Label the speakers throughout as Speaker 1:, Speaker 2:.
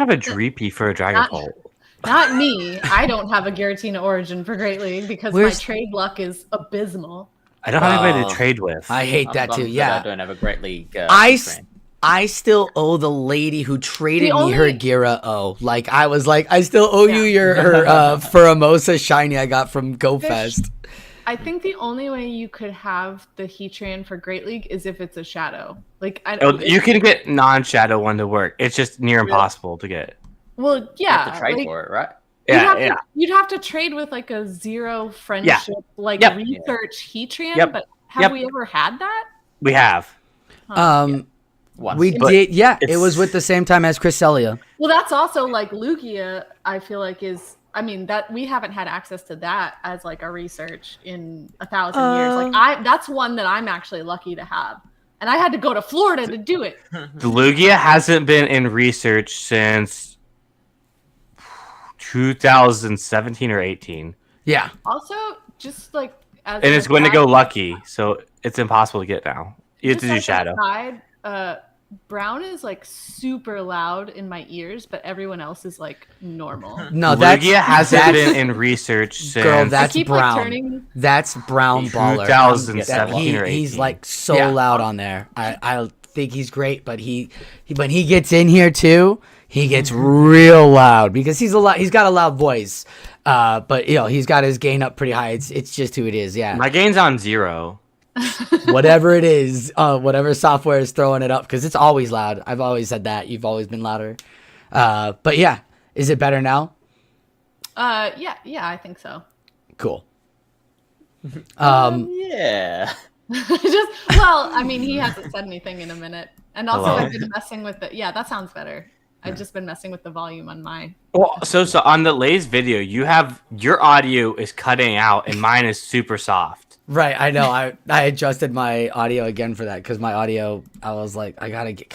Speaker 1: even have a Dreepy for a Dragapult.
Speaker 2: Not me. I don't have a Giratina Origin for Great League because my trade luck is abysmal.
Speaker 1: I don't have anybody to trade with.
Speaker 3: I hate that too.
Speaker 4: I don't have a Great League.
Speaker 3: I still owe the lady who traded me her Gira. Like I was like, I still owe you her Furamosa shiny I got from GoFest.
Speaker 2: I think the only way you could have the Heatran for Great League is if it's a shadow. Like
Speaker 1: you can get non-shadow one to work. It's just near impossible to get.
Speaker 2: Well, yeah,
Speaker 4: you have to trade for it, right?
Speaker 2: You'd have to trade with like a zero friendship, research Heatran. But have we ever had that?
Speaker 1: We have.
Speaker 3: We did. Yeah, it was with the same time as Cresselia.
Speaker 2: Well, that's also like Lugia. I feel like that we haven't had access to that as like a research in 1,000 years. Like that's one that I'm actually lucky to have. And I had to go to Florida to do it.
Speaker 1: The Lugia hasn't been in research since 2017 or 18.
Speaker 3: Yeah.
Speaker 2: Also, just like
Speaker 1: and it's going to go lucky, so it's impossible to get now. You have to do shadow.
Speaker 2: Brown is like super loud in my ears, but everyone else is like normal.
Speaker 1: No, Lugia hasn't been in research since.
Speaker 3: Girl, that's Brown. That's brownballer.
Speaker 1: 2017 or 18.
Speaker 3: He's like so loud on there. I think he's great, but when he gets in here too, he gets real loud because he's got a loud voice. But he's got his gain up pretty high. It's just who it is. Yeah.
Speaker 1: My gain's on 0.
Speaker 3: Whatever it is, whatever software is throwing it up, because it's always loud. I've always said that. You've always been louder. But yeah, is it better now?
Speaker 2: Yeah, I think so.
Speaker 3: Cool.
Speaker 4: Yeah.
Speaker 2: He hasn't said anything in a minute, and also I've been messing with it. Yeah, that sounds better. I've just been messing with the volume on mine.
Speaker 1: Well, so on the Lay's video, your audio is cutting out, and mine is super soft.
Speaker 3: Right, I know. I adjusted my audio again for that because my audio, I was like, I gotta get.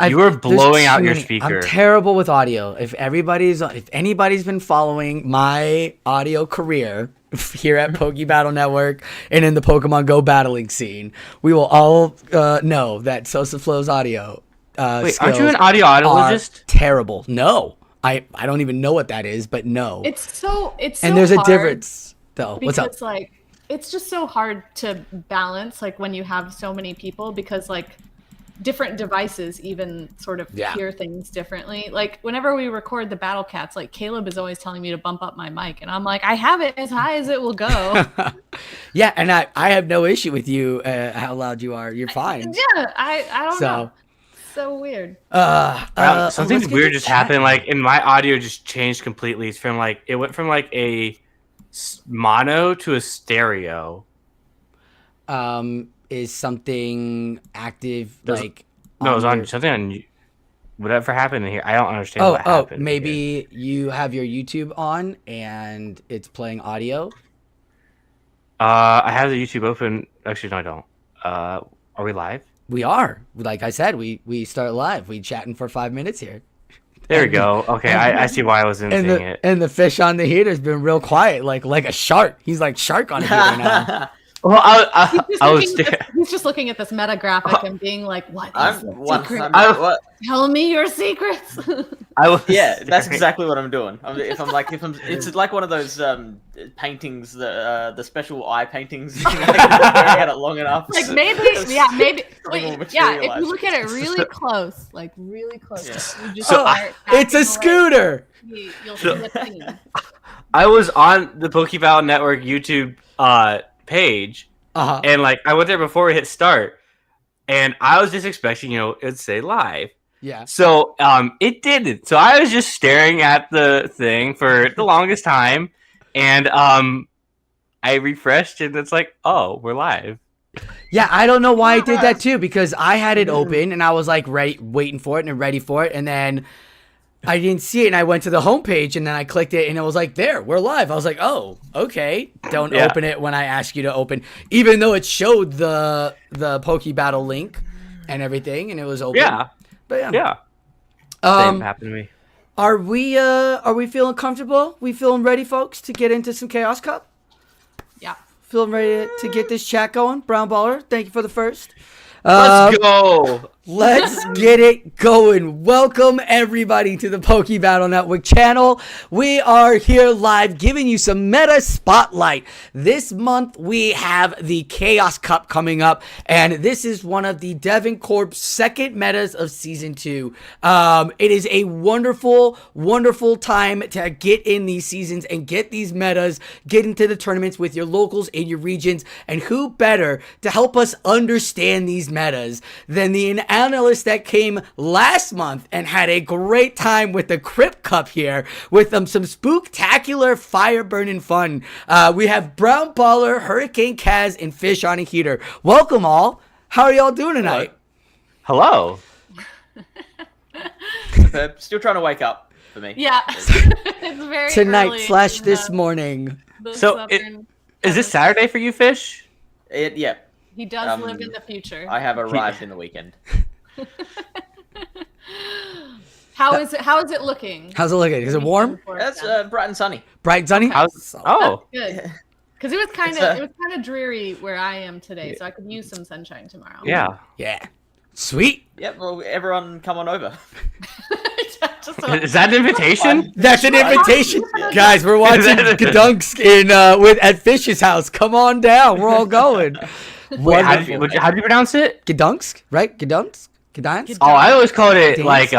Speaker 1: You were blowing out your speaker.
Speaker 3: I'm terrible with audio. If anybody's been following my audio career here at Battle Network and in the Pokemon Go battling scene, we will all know that Sosaflo's audio.
Speaker 1: Wait, aren't you an audiologist?
Speaker 3: Terrible. No, I don't even know what that is, but no.
Speaker 2: It's so
Speaker 3: and there's a difference though. What's up?
Speaker 2: Because like it's just so hard to balance like when you have so many people because like different devices even sort of hear things differently. Like whenever we record the Battle Cats, like Caleb is always telling me to bump up my mic, and I'm like, I have it as high as it will go.
Speaker 3: Yeah, and I have no issue with you how loud you are. You're fine.
Speaker 2: Yeah, I don't know. So weird.
Speaker 1: Something weird just happened. Like, and my audio just changed completely. It's from like it went from like a mono to a stereo.
Speaker 3: Is something active?
Speaker 1: It was on something on. Whatever happened in here, I don't understand. What happened.
Speaker 3: Maybe you have your YouTube on and it's playing audio.
Speaker 1: I have the YouTube open. Actually, no, I don't. Are we live?
Speaker 3: We are. Like I said, we start live. We chatting for 5 minutes here.
Speaker 1: There we go. Okay, I see why I wasn't seeing it.
Speaker 3: And the fish on the heater's been real quiet, like a shark. He's like shark on a heater now.
Speaker 1: Well,
Speaker 2: he's just looking at this meta graphic and being like, "What is the secret?
Speaker 4: What?
Speaker 2: Tell me your secrets."
Speaker 4: That's exactly what I'm doing. It's like one of those paintings, the special eye paintings. You know, at it long enough.
Speaker 2: Like maybe. Wait, yeah. If you look at it really close,
Speaker 3: it's a scooter.
Speaker 2: You'll see the thing.
Speaker 1: I was on the Pokeball Network YouTube page, and like I went there before we hit start, and I was just expecting it'd say live.
Speaker 3: Yeah.
Speaker 1: So it didn't. So I was just staring at the thing for the longest time, and I refreshed and it's like, oh, we're live.
Speaker 3: Yeah, I don't know why I did that too, because I had it open and I was like waiting for it and ready for it, and then I didn't see it, and I went to the homepage, and then I clicked it, and it was like, there, we're live. I was like, oh, okay. Don't open it when I ask you to open, even though it showed the Pokebattle link and everything, and it was open.
Speaker 1: Yeah.
Speaker 3: But
Speaker 1: yeah. Same happened to me.
Speaker 3: Are we feeling comfortable? We feeling ready, folks, to get into some Chaos Cup?
Speaker 2: Yeah.
Speaker 3: Feeling ready to get this chat going? Brownballer, thank you for the first.
Speaker 1: Let's go.
Speaker 3: Let's get it going. Welcome everybody to the Pokebattle Network channel. We are here live giving you some meta spotlight. This month we have the Chaos Cup coming up, and this is one of the Devon Corps' second metas of Season 2. It is a wonderful, wonderful time to get in these seasons and get these metas, get into the tournaments with your locals in your regions, and who better to help us understand these metas than the analyst that came last month and had a great time with the Crypt Cup here with some spooktacular fire burning fun. We have brownballer, Hurricanekaz, and FishOnAHeater. Welcome all. How are y'all doing tonight?
Speaker 1: Hello.
Speaker 4: Still trying to wake up for me.
Speaker 2: Yeah. It's very
Speaker 3: Tonight
Speaker 2: early
Speaker 3: / this morning.
Speaker 1: So is this Saturday for you, Fish?
Speaker 4: Yeah.
Speaker 2: He does live in the future.
Speaker 4: I have arrived in the weekend.
Speaker 2: How is it looking?
Speaker 3: How's it looking? Is it warm?
Speaker 4: That's bright and sunny.
Speaker 3: Bright and sunny?
Speaker 1: Oh.
Speaker 2: Good. Because it was kind of dreary where I am today, so I could use some sunshine tomorrow.
Speaker 1: Yeah.
Speaker 3: Yeah. Sweet.
Speaker 4: Yep. Well, everyone, come on over.
Speaker 1: Is that an invitation?
Speaker 3: That's an invitation. Guys, we're watching Gdunsk at Fish's house. Come on down. We're all going.
Speaker 1: Wait, how do you pronounce it?
Speaker 3: Gdunsk, right? Gdansk? Gdansk?
Speaker 1: Oh, I always called it
Speaker 3: Gdansk?
Speaker 1: like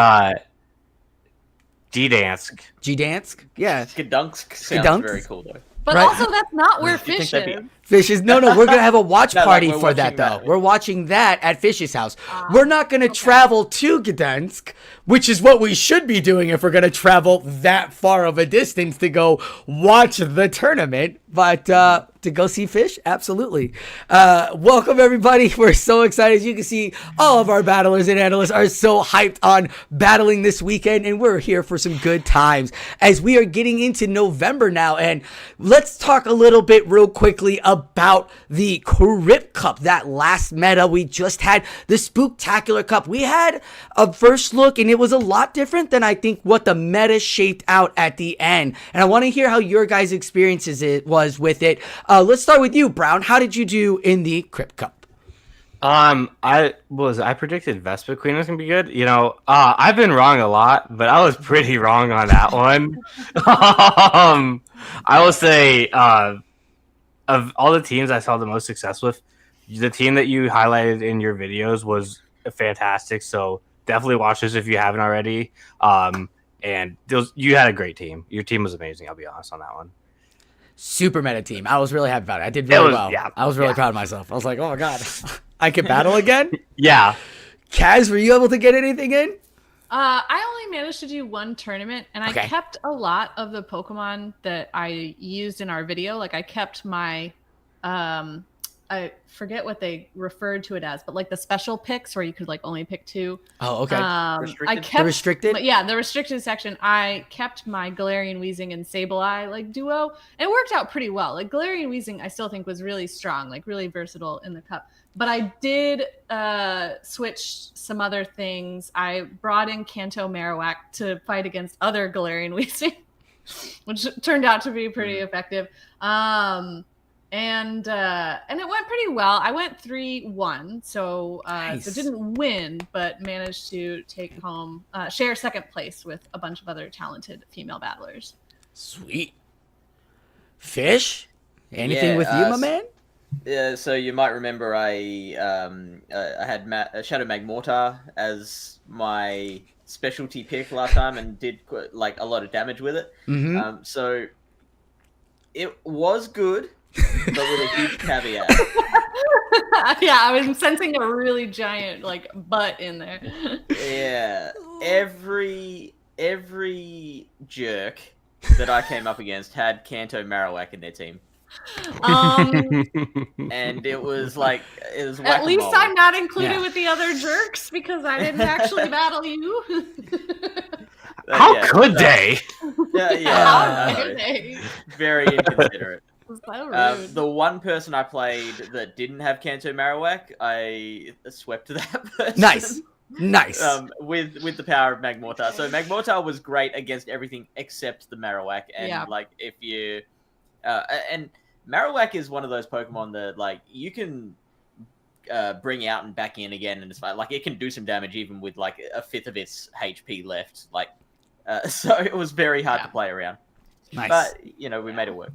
Speaker 1: Gdansk.
Speaker 3: Gdansk? Yeah.
Speaker 4: Gdansk sounds
Speaker 3: Gdansk?
Speaker 4: very cool though.
Speaker 2: But
Speaker 3: Right.
Speaker 2: also, that's not where
Speaker 4: You think
Speaker 2: fish
Speaker 4: that'd
Speaker 2: is.
Speaker 4: be-
Speaker 3: Fish is no. We're gonna have a watch
Speaker 4: No,
Speaker 3: party
Speaker 4: like, we're
Speaker 3: for that
Speaker 4: watching
Speaker 3: though.
Speaker 4: that.
Speaker 3: We're watching that at Fish's house. We're not gonna travel to Gdansk, which is what we should be doing if we're gonna travel that far of a distance to go watch the tournament. But to go see Fish, absolutely. Welcome everybody. We're so excited. As you can see, all of our battlers and analysts are so hyped on battling this weekend, and we're here for some good times as we are getting into November now. And let's talk a little bit real quickly about the Crypt Cup, that last meta we just had, the Spooktacular Cup. We had a first look, and it was a lot different than I think what the meta shaped out at the end. And I want to hear how your guys' experiences was with it. Let's start with you, Brown. How did you do in the Crypt Cup?
Speaker 1: I predicted Vespa Queen was gonna be good. You know, I've been wrong a lot, but I was pretty wrong on that one. I will say, of all the teams I saw the most success with, the team that you highlighted in your videos was fantastic. So definitely watch this if you haven't already. And you had a great team. Your team was amazing. I'll be honest on that one.
Speaker 3: Super meta team. I was really happy about it. I did really well.
Speaker 1: Yeah,
Speaker 3: I was really proud of myself. I was like, oh my god, I can battle again.
Speaker 1: Yeah.
Speaker 3: Kaz, were you able to get anything in?
Speaker 2: I only managed to do one tournament, and I
Speaker 3: Okay.
Speaker 2: kept a lot of the Pokemon that I used in our video. Like I kept my, I forget what they referred to it as, but like the special picks where you could like only pick two.
Speaker 3: Oh, okay.
Speaker 2: I
Speaker 4: Restricted?
Speaker 2: kept
Speaker 3: The restricted?
Speaker 2: but yeah, the restricted section. I kept my Galarian Weezing and Sableye like duo, and it worked out pretty well. Like Galarian Weezing, I still think was really strong, like really versatile in the cup. But I did switch some other things. I brought in Kanto Marowak to fight against other Galarian Weezing, which turned out to be pretty effective. And it went pretty well. I went 3-1, so
Speaker 3: Nice.
Speaker 2: so didn't win, but managed to take home share second place with a bunch of other talented female battlers.
Speaker 3: Sweet. Fish? Anything
Speaker 4: Yeah,
Speaker 3: with you, my man?
Speaker 4: Yeah, so you might remember I had Shadow Magmortar as my specialty pick last time and did like a lot of damage with it.
Speaker 3: Mm-hmm.
Speaker 4: So it was good, but with a huge caveat.
Speaker 2: Yeah, I was sensing a really giant like butt in there.
Speaker 4: Yeah, every jerk that I came up against had Kanto Marowak in their team. And it was like
Speaker 2: At least
Speaker 4: whack-a-mole.
Speaker 2: I'm not included
Speaker 3: Yeah.
Speaker 2: with the other jerks because I didn't actually battle you.
Speaker 1: How
Speaker 4: Yeah,
Speaker 1: could they?
Speaker 2: How
Speaker 4: no,
Speaker 2: dare they?
Speaker 4: very inconsiderate.
Speaker 2: So rude.
Speaker 4: The one person I played that didn't have Kanto Marowak, I swept that person.
Speaker 3: Nice.
Speaker 4: With the power of Magmortar. So Magmortar was great against everything except the Marowak, and
Speaker 2: Yeah.
Speaker 4: like if you, and Marowak is one of those Pokemon that like you can bring out and back in again, and it's fine. Like it can do some damage even with like a fifth of its HP left. Like, so it was very hard to play around.
Speaker 3: Nice.
Speaker 4: But we made it work.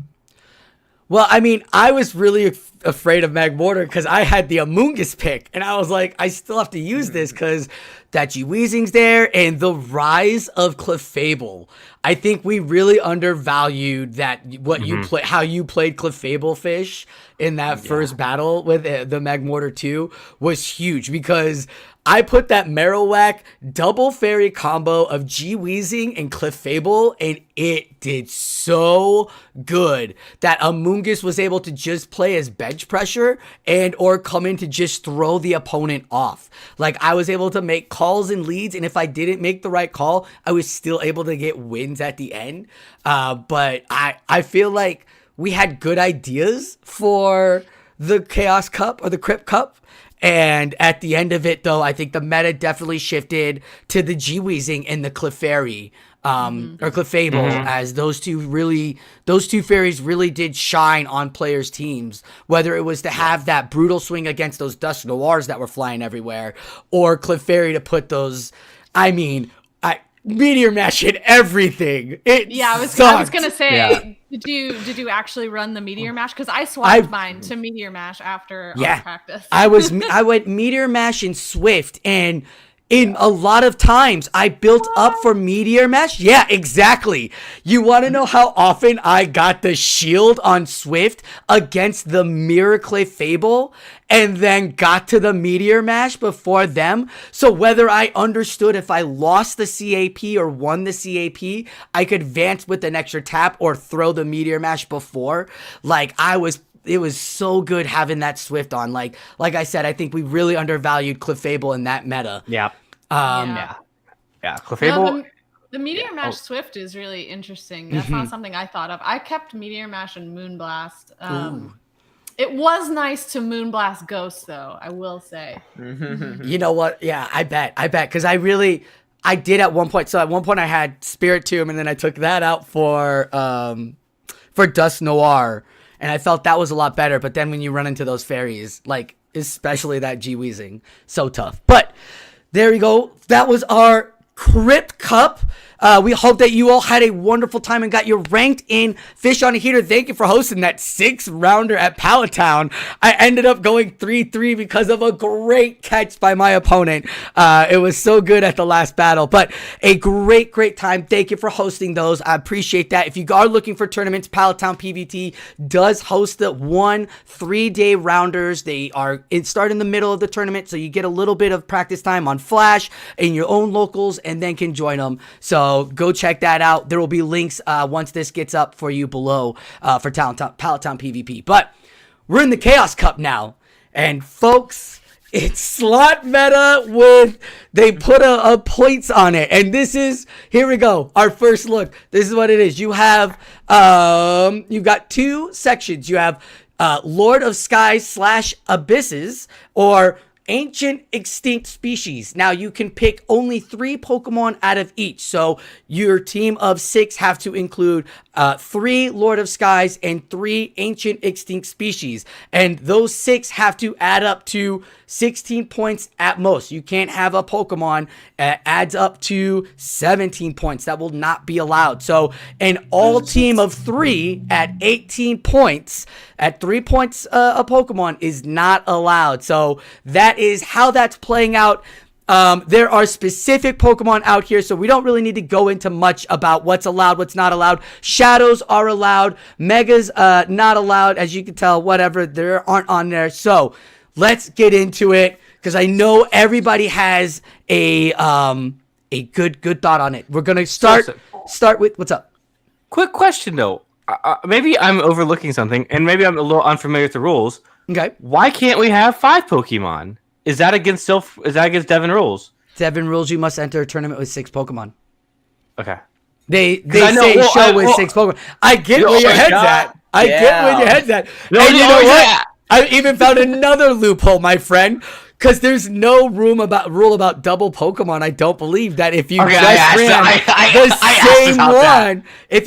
Speaker 3: Well, I mean, I was really afraid of Magmortar because I had the Amoonguss pick, and I was like, I still have to use this because that G-Weezing's there, and the rise of Clefable. I think we really undervalued that you play, how you played Clefable Fish in that first battle with the Magmortar 2 was huge because I put that Marowak double fairy combo of G-Weezing and Clefable, and it did so good that Amoonguss was able to just play as bench pressure and or come in to just throw the opponent off. Like, I was able to make calls and leads, and if I didn't make the right call, I was still able to get wins at the end. But I feel like we had good ideas for the Chaos Cup or the Crypt Cup. And at the end of it, though, I think the meta definitely shifted to the G-Weezing and the Clefairy, or Clefable, as those two fairies really did shine on players' teams. Whether it was to have that brutal swing against those Dust Noirs that were flying everywhere, or Clefairy to put those, Meteor Mash hit everything.
Speaker 2: I was gonna say, did you actually run the Meteor Mash? Because I swapped mine to Meteor Mash after our practice.
Speaker 3: I went Meteor Mash and Swift, and in a lot of times I built up for Meteor Mash. Yeah, exactly. You want to know how often I got the shield on Swift against the Mirror Clefable and then got to the Meteor Mash before them? So whether I understood if I lost the CAP or won the CAP, I could advance with an extra tap or throw the Meteor Mash before. Like, it was so good having that Swift on. Like I said, I think we really undervalued Clefable in that meta.
Speaker 1: Yeah. Clefable.
Speaker 2: No, the Meteor Mash Swift is really interesting. That's not something I thought of. I kept Meteor Mash and Moonblast. It was nice to Moonblast Ghost, though, I will say.
Speaker 3: You know what? Yeah, I bet. Because I did at one point. So at one point I had Spirit Tomb, and then I took that out for Dust Noir. And I felt that was a lot better. But then when you run into those fairies, like, especially that G-Weezing, so tough. But there you go. That was our Crypt Cup. We hope that you all had a wonderful time and got your ranked in Fish on a Heater. Thank you for hosting that 6-rounder at Palatown. I ended up going 3-3 because of a great catch by my opponent. It was so good at the last battle, but a great time. Thank you for hosting those. I appreciate that. If you are looking for tournaments, Palatown PVT does host the 3-day rounders. They start in the middle of the tournament, so you get a little bit of practice time on Flash in your own locals and then can join them. So go check that out. There will be links once this gets up for you below for Palatown PvP. But we're in the Chaos Cup now. And folks, it's slot meta with, they put a points on it. And here we go. Our first look. This is what it is. You have, you've got two sections. You have Lord of Skies / Abysses, or Ancient Extinct Species. Now you can pick only 3 Pokemon out of each. So your team of 6 have to include 3 Lord of Skies and 3 Ancient Extinct Species. And those 6 have to add up to 16 points at most. You can't have a Pokemon adds up to 17 points. That will not be allowed. So an all team of 3 at 18 points, at 3 points a Pokemon is not allowed. So that is how that's playing out. There are specific Pokemon out here, so we don't really need to go into much about what's allowed, what's not allowed. Shadows are allowed. Megas not allowed, as you can tell. Whatever, there aren't on there. So let's get into it, because I know everybody has a good thought on it. We're gonna start with what's up.
Speaker 1: Quick question though. Maybe I'm overlooking something, and maybe I'm a little unfamiliar with the rules.
Speaker 3: Okay.
Speaker 1: Why can't we have 5 Pokemon? Is that against Devon rules?
Speaker 3: Devon rules you must enter a tournament with 6 Pokemon.
Speaker 1: Okay.
Speaker 3: They say show with 6 Pokemon. I get where your head's at. I get where your head's at. And you know what? I even found another loophole, my friend. Because there's no rule about double Pokemon. I don't believe that if you ran the same one, if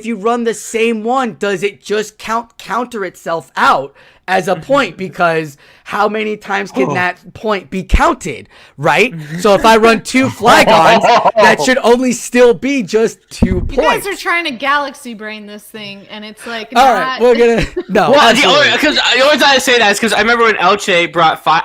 Speaker 3: you run the same one, does it just counter itself out as a point because how many times can that point be counted, right? So if I run 2 Flygons, that should only still be just 2 points.
Speaker 2: You guys are trying to galaxy brain this thing, and it's like
Speaker 3: all right, we're gonna no.
Speaker 1: Well, the only reason I say that is because I remember when Elche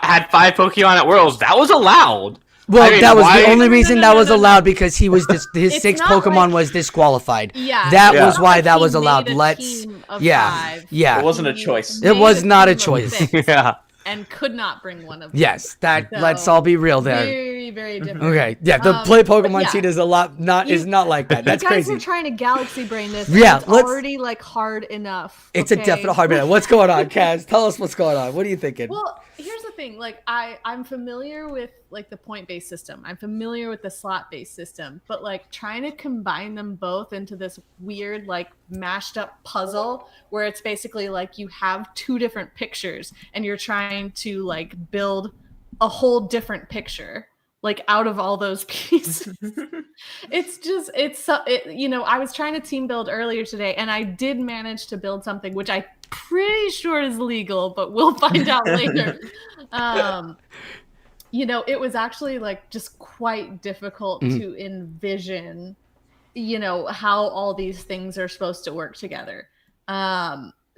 Speaker 1: had 5 Pokemon at Worlds. That was allowed.
Speaker 3: Well,
Speaker 1: I mean,
Speaker 3: that was
Speaker 1: why?
Speaker 3: the only reason
Speaker 2: No,
Speaker 3: that
Speaker 2: no,
Speaker 3: was
Speaker 2: no.
Speaker 3: allowed because he was his
Speaker 2: It's
Speaker 3: 6
Speaker 2: not
Speaker 3: Pokemon
Speaker 2: like-
Speaker 3: was disqualified.
Speaker 2: Yeah,
Speaker 3: that
Speaker 2: it's
Speaker 3: was
Speaker 2: not
Speaker 3: why
Speaker 2: like
Speaker 3: that
Speaker 2: he
Speaker 3: was allowed.
Speaker 2: made a
Speaker 3: Let's
Speaker 2: team of
Speaker 3: yeah,
Speaker 2: 5.
Speaker 3: yeah.
Speaker 4: It wasn't a choice.
Speaker 3: It was not a
Speaker 2: team of
Speaker 3: choice.
Speaker 2: 6
Speaker 1: Yeah.
Speaker 2: and could not bring one of them.
Speaker 3: Yes, that
Speaker 2: So,
Speaker 3: let's all be real there.
Speaker 2: Very, very different.
Speaker 3: Okay, yeah, the play Pokemon
Speaker 2: yeah.
Speaker 3: scene is a lot is not like that. That's
Speaker 2: you guys
Speaker 3: crazy.
Speaker 2: are trying to galaxy brain this.
Speaker 3: Yeah,
Speaker 2: it's
Speaker 3: let's-
Speaker 2: already like hard enough.
Speaker 3: It's a
Speaker 2: okay?
Speaker 3: definite hard minute. What's going on, Kaz? Tell us what's going on. What are you thinking?
Speaker 2: Well, here's the thing. Like I'm familiar with like the point-based system. I'm familiar with the slot-based system, but like trying to combine them both into this weird like mashed up puzzle where it's basically like you have 2 different pictures and you're trying to like build a whole different picture like out of all those pieces. I was trying to team build earlier today and I did manage to build something which I'm pretty sure is legal, but we'll find out later. It was actually like just quite difficult to envision, how all these things are supposed to work together.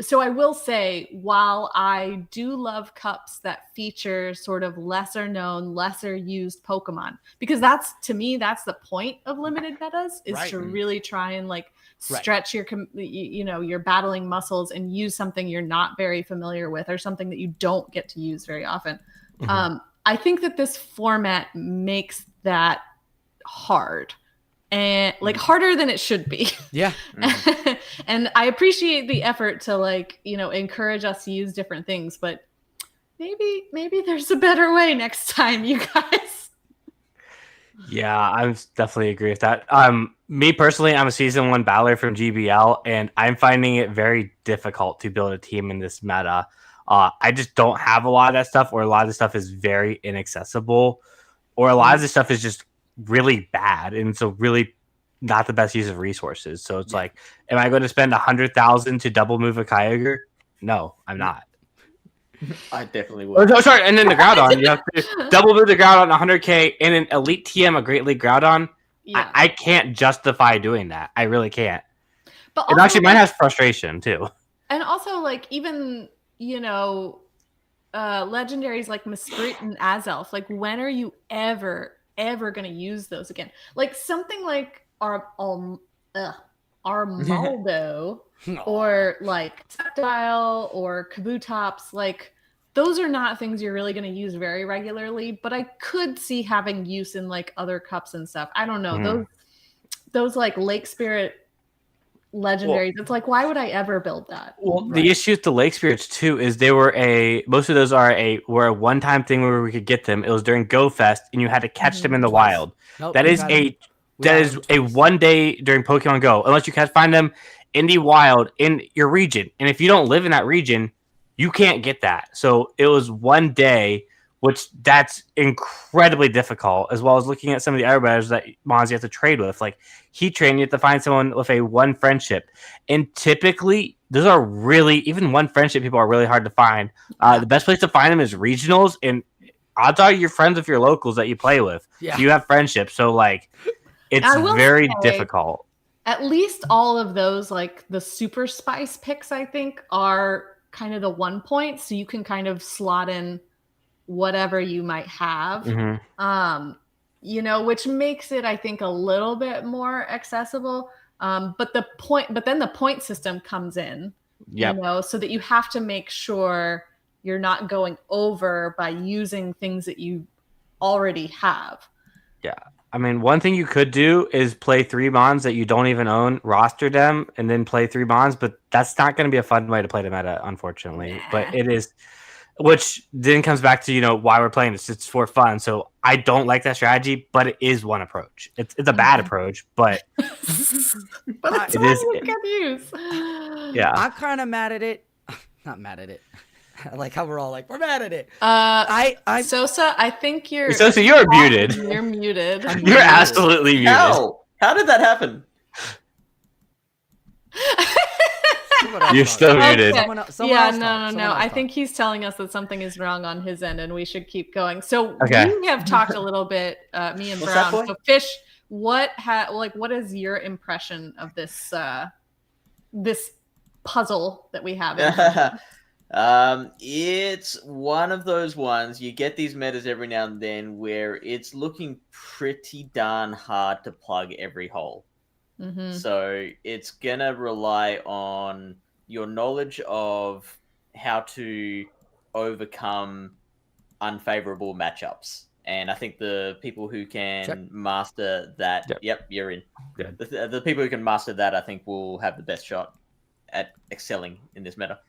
Speaker 2: So I will say, while I do love cups that feature sort of lesser known, lesser used Pokemon, because to me, that's the point of limited metas is
Speaker 3: Right.
Speaker 2: to really try and like stretch your battling muscles and use something you're not very familiar with or something that you don't get to use very often. I think that this format makes that hard and like harder than it should be.
Speaker 3: Yeah.
Speaker 2: And I appreciate the effort to like, encourage us to use different things, but maybe there's a better way next time, you guys.
Speaker 1: Yeah, I definitely agree with that. Me personally, I'm a season 1 battler from GBL, and I'm finding it very difficult to build a team in this meta. I just don't have a lot of that stuff, or a lot of the stuff is very inaccessible, or a lot of the stuff is just really bad, and so really not the best use of resources. So it's like, am I going to spend 100,000 to double move a Kyogre? No, I'm not.
Speaker 4: I definitely would.
Speaker 1: Oh, sorry, and then the Groudon, you have to double move the Groudon 100k in an Elite TM, a Great League Groudon.
Speaker 2: Yeah.
Speaker 1: I can't justify doing that. I really can't.
Speaker 2: But
Speaker 1: And
Speaker 2: also,
Speaker 1: actually, mine has frustration too.
Speaker 2: And also, like, even, legendaries like Mesprit and Azelf, like, when are you ever going to use those again? Like, something like Armaldo or, like, Sceptile or Kabutops, like, those are not things you're really going to use very regularly, but I could see having use in, like, other cups and stuff. I don't know. Those like, Lake Spirit legendaries, it's like, why would I ever build that?
Speaker 1: Well, the issue with the Lake Spirits too is they were most of those were a one-time thing where we could get them. It was during Go Fest, and you had to catch them in the wild.
Speaker 3: Nope,
Speaker 1: that is a one day during Pokemon Go, unless you can find them in the wild in your region. And if you don't live in that region, you can't get that. So it was one day, which that's incredibly difficult, as well as looking at some of the other batters that Mons you have to trade with. Like Heat Train, you have to find someone with a 1 friendship. And typically, those are really, even 1 friendship people are really hard to find. The best place to find them is regionals, and odds are you're friends with your locals that you play with.
Speaker 3: Yeah.
Speaker 1: So you have friendships. So, like, it's very difficult.
Speaker 2: At least all of those, like the Super Spice picks, I think, are kind of the 1 point, so you can kind of slot in whatever you might have, which makes it, I think, a little bit more accessible. But then the point system comes in, so that you have to make sure you're not going over by using things that you already have.
Speaker 1: Yeah. I mean, one thing you could do is play 3 Mons that you don't even own, roster them, and then play 3 Mons, but that's not going to be a fun way to play the meta, unfortunately. But it is, which then comes back to, why we're playing this. It's for fun. So I don't like that strategy, but it is one approach. It's a bad approach, but
Speaker 2: But it's
Speaker 1: it
Speaker 2: one
Speaker 1: is.
Speaker 2: you can use.
Speaker 1: Yeah.
Speaker 3: I'm kind of mad at it. Not mad at it. I like how we're all like, we're mad at it.
Speaker 2: Sosa, I think you're...
Speaker 1: Sosa, you're muted.
Speaker 2: You're muted.
Speaker 1: You're absolutely muted.
Speaker 4: How did that happen?
Speaker 1: You're still muted.
Speaker 2: Okay. No. I think he's telling us that something is wrong on his end, and we should keep going. So we have talked a little bit, me and Brown. So Fish, what is your impression of this this puzzle that we have?
Speaker 4: It's one of those ones, you get these metas every now and then where it's looking pretty darn hard to plug every hole. So it's gonna rely on your knowledge of how to overcome unfavorable matchups. And I think the people who can master that, you're in. The people who can master that, I think, will have the best shot at excelling in this meta.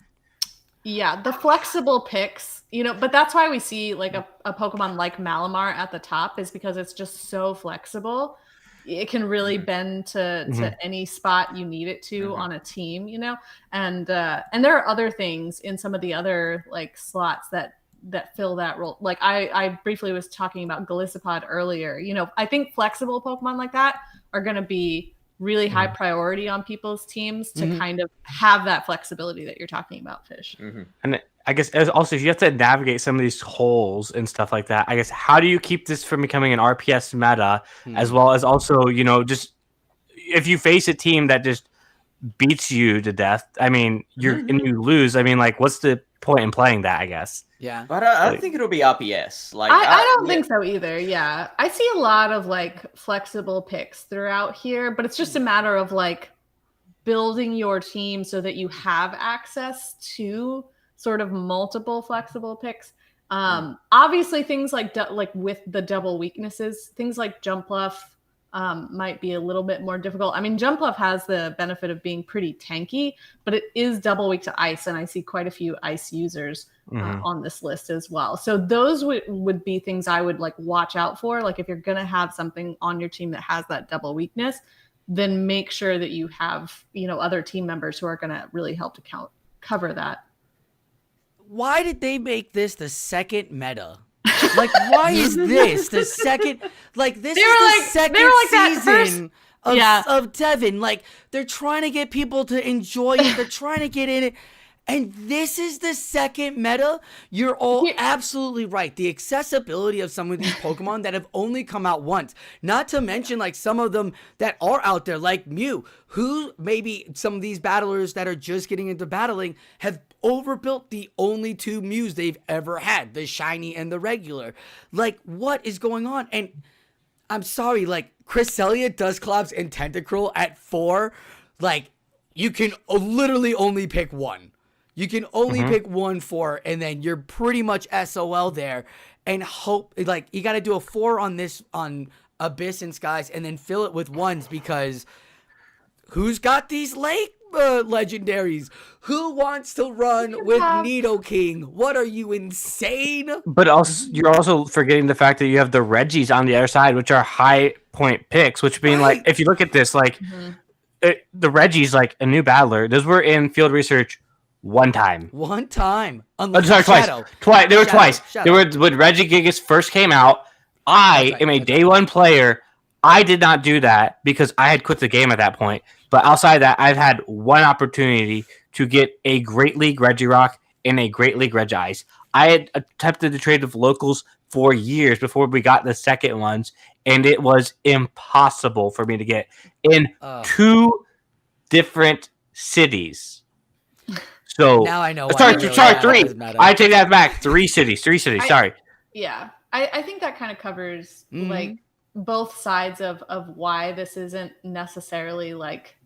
Speaker 2: Yeah, the flexible picks, but that's why we see like a Pokemon like Malamar at the top, is because it's just so flexible. It can really bend to any spot you need it to on a team, and there are other things in some of the other like slots that fill that role. Like I briefly was talking about Golisopod earlier. I think flexible Pokemon like that are going to be really high priority on people's teams to kind of have that flexibility that you're talking about, Fish.
Speaker 1: And I guess also, if you have to navigate some of these holes and stuff like that, I guess, how do you keep this from becoming an RPS meta, as well as also, just if you face a team that just beats you to death, I mean, and you lose, I mean, like, what's the point in playing that, I guess?
Speaker 3: Yeah.
Speaker 4: But I don't think it'll be RPS. Like
Speaker 2: I don't think so either. Yeah. I see a lot of like flexible picks throughout here, but it's just a matter of like building your team so that you have access to sort of multiple flexible picks. Obviously things like with the double weaknesses, things like Jumpluff might be a little bit more difficult. I mean, Jumpluff has the benefit of being pretty tanky, but it is double weak to ice, and I see quite a few ice users on this list as well. So those would be things I would like watch out for. Like if you're going to have something on your team that has that double weakness, then make sure that you have, other team members who are going to really help to cover that.
Speaker 3: Why did they make this the second meta? Like, why is this the second? Like, this is the second season of Devon. Like, they're trying to get people to enjoy it. They're trying to get in it. And this is the second meta. You're all absolutely right. The accessibility of some of these Pokemon that have only come out once. Not to mention, like, some of them that are out there, like Mew, who maybe some of these battlers that are just getting into battling have overbuilt the only two Mews they've ever had, the shiny and the regular. Like, what is going on? And I'm sorry, like, Cresselia, Dusclops, and Tentacruel at 4, like, you can literally only pick one. You can only pick 1 4, and then you're pretty much SOL there. And hope, like, you got to do a 4 on this, on Abyss and Skies, and then fill it with 1s, because who's got these lake legendaries? Who wants to run with Nidoking? What are you, insane?
Speaker 1: But also, you're also forgetting the fact that you have the Reggies on the other side, which are high point picks, which mean, like, if you look at this, like, the Reggies, like, a new battler, those were in field research one time.
Speaker 3: Twice.
Speaker 1: They were twice. They were when Regigigas first came out. I am a day one player. I did not do that because I had quit the game at that point. But outside of that, I've had one opportunity to get a Great League Regirock and a Great League Regice. I had attempted to trade with locals for years before we got the second ones, and it was impossible for me to get in 2 different cities. So
Speaker 3: now I know.
Speaker 1: Sorry, 3. I take that back. 3 cities. Sorry.
Speaker 2: Yeah, I think that kind of covers like both sides of why this isn't necessarily like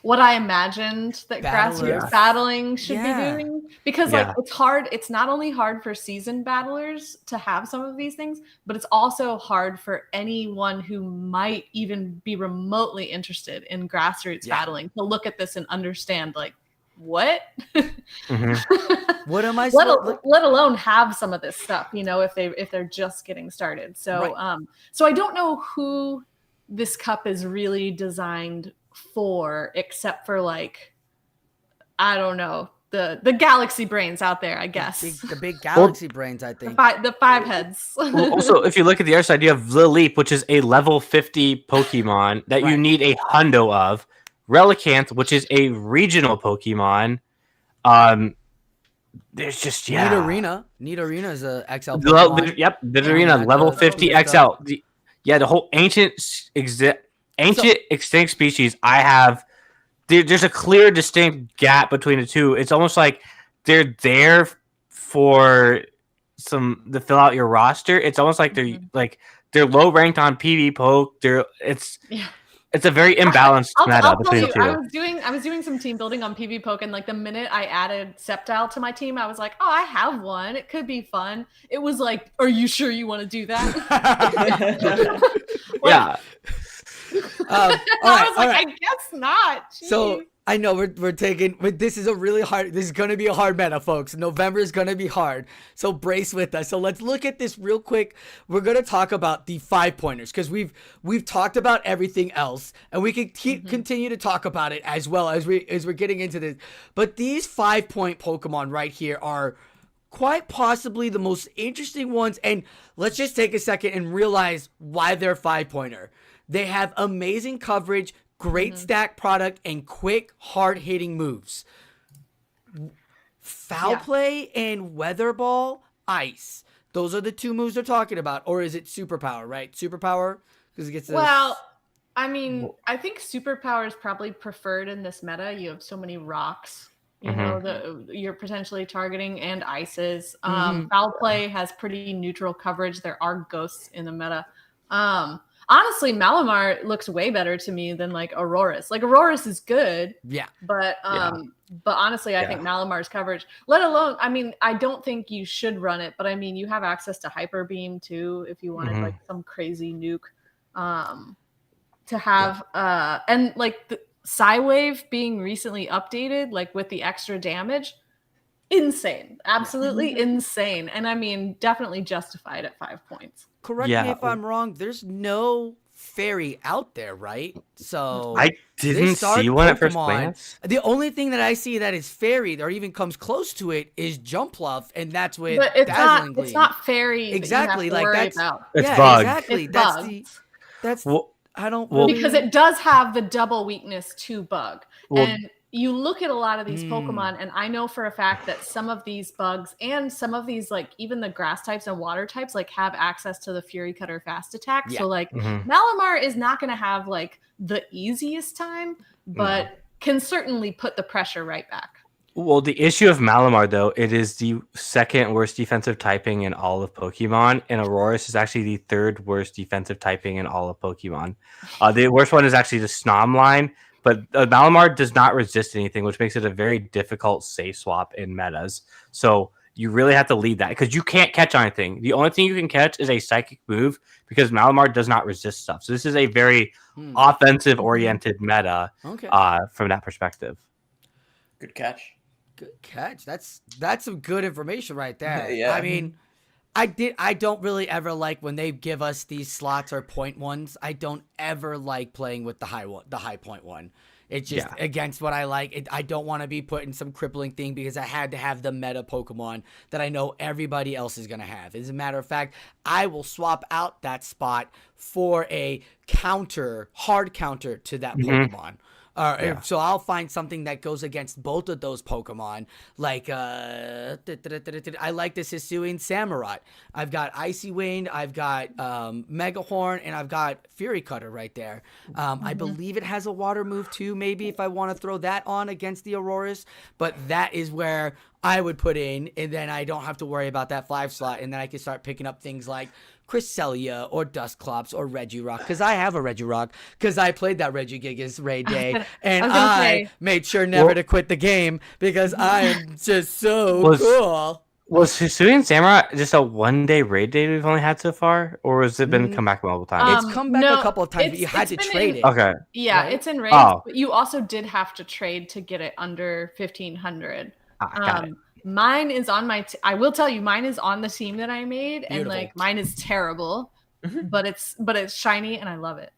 Speaker 2: what I imagined that grassroots battling should be doing. Because like it's hard. It's not only hard for seasoned battlers to have some of these things, but it's also hard for anyone who might even be remotely interested in grassroots battling to look at this and understand, like, what?
Speaker 3: What am I?
Speaker 2: Let alone have some of this stuff, if they're just getting started. So, so I don't know who this cup is really designed for, except for, like, I don't know, the galaxy brains out there, I guess.
Speaker 3: The big galaxy brains, I think.
Speaker 2: The 5 heads.
Speaker 1: Well, also, if you look at the other side, you have Lilip, which is a level 50 Pokemon that you need a hundo of. Relicanth, which is a regional Pokemon. There's just
Speaker 3: Nidorina is a XL Pokemon.
Speaker 1: Yep, Nidorina level 50 XL. The whole ancient extinct species. I have. There's a clear, distinct gap between the two. It's almost like they're there for to fill out your roster. It's almost like they're low ranked on PV Poke. It's a very imbalanced meta between the two.
Speaker 2: I was doing some team building on PV Poke, and like the minute I added Sceptile to my team, I was like, oh, I have one. It could be fun. It was like, are you sure you want to do that?
Speaker 1: Yeah.
Speaker 2: I guess not. Jeez.
Speaker 3: So I know we're taking, but this is going to be a hard meta, folks. November is going to be hard. So brace with us. So let's look at this real quick. We're going to talk about the 5-pointers because we've talked about everything else, and we can continue to talk about it as well as we're getting into this. But these 5-point Pokemon right here are quite possibly the most interesting ones. And let's just take a second and realize why they're 5-pointer. They have amazing coverage, great stack product, and quick, hard-hitting moves. Foul Play and Weather Ball, Ice. Those are the two moves they're talking about. Or is it Superpower, right? Superpower? Because it gets
Speaker 2: I mean, I think Superpower is probably preferred in this meta. You have so many rocks, you know, that you're potentially targeting, and ices. Foul Play has pretty neutral coverage. There are ghosts in the meta. Honestly, Malamar looks way better to me than like Aurorus. Like Aurorus is good, but honestly, I think Malamar's coverage, let alone, I mean, I don't think you should run it, but I mean, you have access to Hyper Beam too if you wanted like some crazy nuke to have. And like the Psywave being recently updated, like with the extra damage, insane, absolutely insane, and I mean, definitely justified at 5 points.
Speaker 3: Correct me if I'm wrong. There's no fairy out there, right? So
Speaker 1: I didn't see one at first glance.
Speaker 3: The only thing that I see that is fairy or even comes close to it is Jumpluff, and that's with Dazzling Gleam.
Speaker 2: It's not fairy.
Speaker 3: Exactly,
Speaker 2: that you have to
Speaker 3: like
Speaker 2: worry about.
Speaker 1: It's bug.
Speaker 3: Exactly.
Speaker 2: It's
Speaker 3: I don't
Speaker 2: because it does have the double weakness to bug, and you look at a lot of these Pokemon, and I know for a fact that some of these bugs and some of these, like even the grass types and water types, like have access to the Fury Cutter fast attack. So like Malamar is not going to have like the easiest time, but can certainly put the pressure right back.
Speaker 1: Well, the issue of Malamar, though, it is the second worst defensive typing in all of Pokemon, and Aurorus is actually the third worst defensive typing in all of Pokemon. The worst one is actually the Snom line. But Malamar does not resist anything, which makes it a very difficult safe swap in metas. So you really have to lead that because you can't catch anything. The only thing you can catch is a psychic move because Malamar does not resist stuff. So this is a very offensive-oriented meta from that perspective.
Speaker 4: Good catch.
Speaker 3: Good catch. That's some good information right there.
Speaker 4: Yeah.
Speaker 3: I mean, I don't really ever like when they give us these slots or point ones. I don't ever like playing with the high point one. It's just against what I like. I don't want to be put in some crippling thing because I had to have the meta Pokemon that I know everybody else is going to have. As a matter of fact, I will swap out that spot for a hard counter to that Pokemon. So I'll find something that goes against both of those Pokemon. Like, I like this Hisuian Samurott. I've got Icy Wind, I've got Mega Horn, and I've got Fury Cutter right there. I believe it has a water move too, maybe if I want to throw that on against the Aurorus. But that is where I would put in, and then I don't have to worry about that 5 slot, and then I can start picking up things like Cresselia or Dusclops or Regirock, because I have a Regirock, because I played that Regigigas raid day, and I made sure never to quit the game because I am just so cool.
Speaker 1: Was Hisuian Samurai just a one-day raid day we've only had so far, or has it been come back multiple times?
Speaker 3: It's come back a couple of times, but you had to trade it.
Speaker 1: Okay.
Speaker 2: Yeah, right? It's in raids, but you also did have to trade to get it under 1,500.
Speaker 1: Got it.
Speaker 2: Mine is on I will tell you, mine is on the team that I made. Beautiful. And like mine is terrible, but it's shiny and I love it.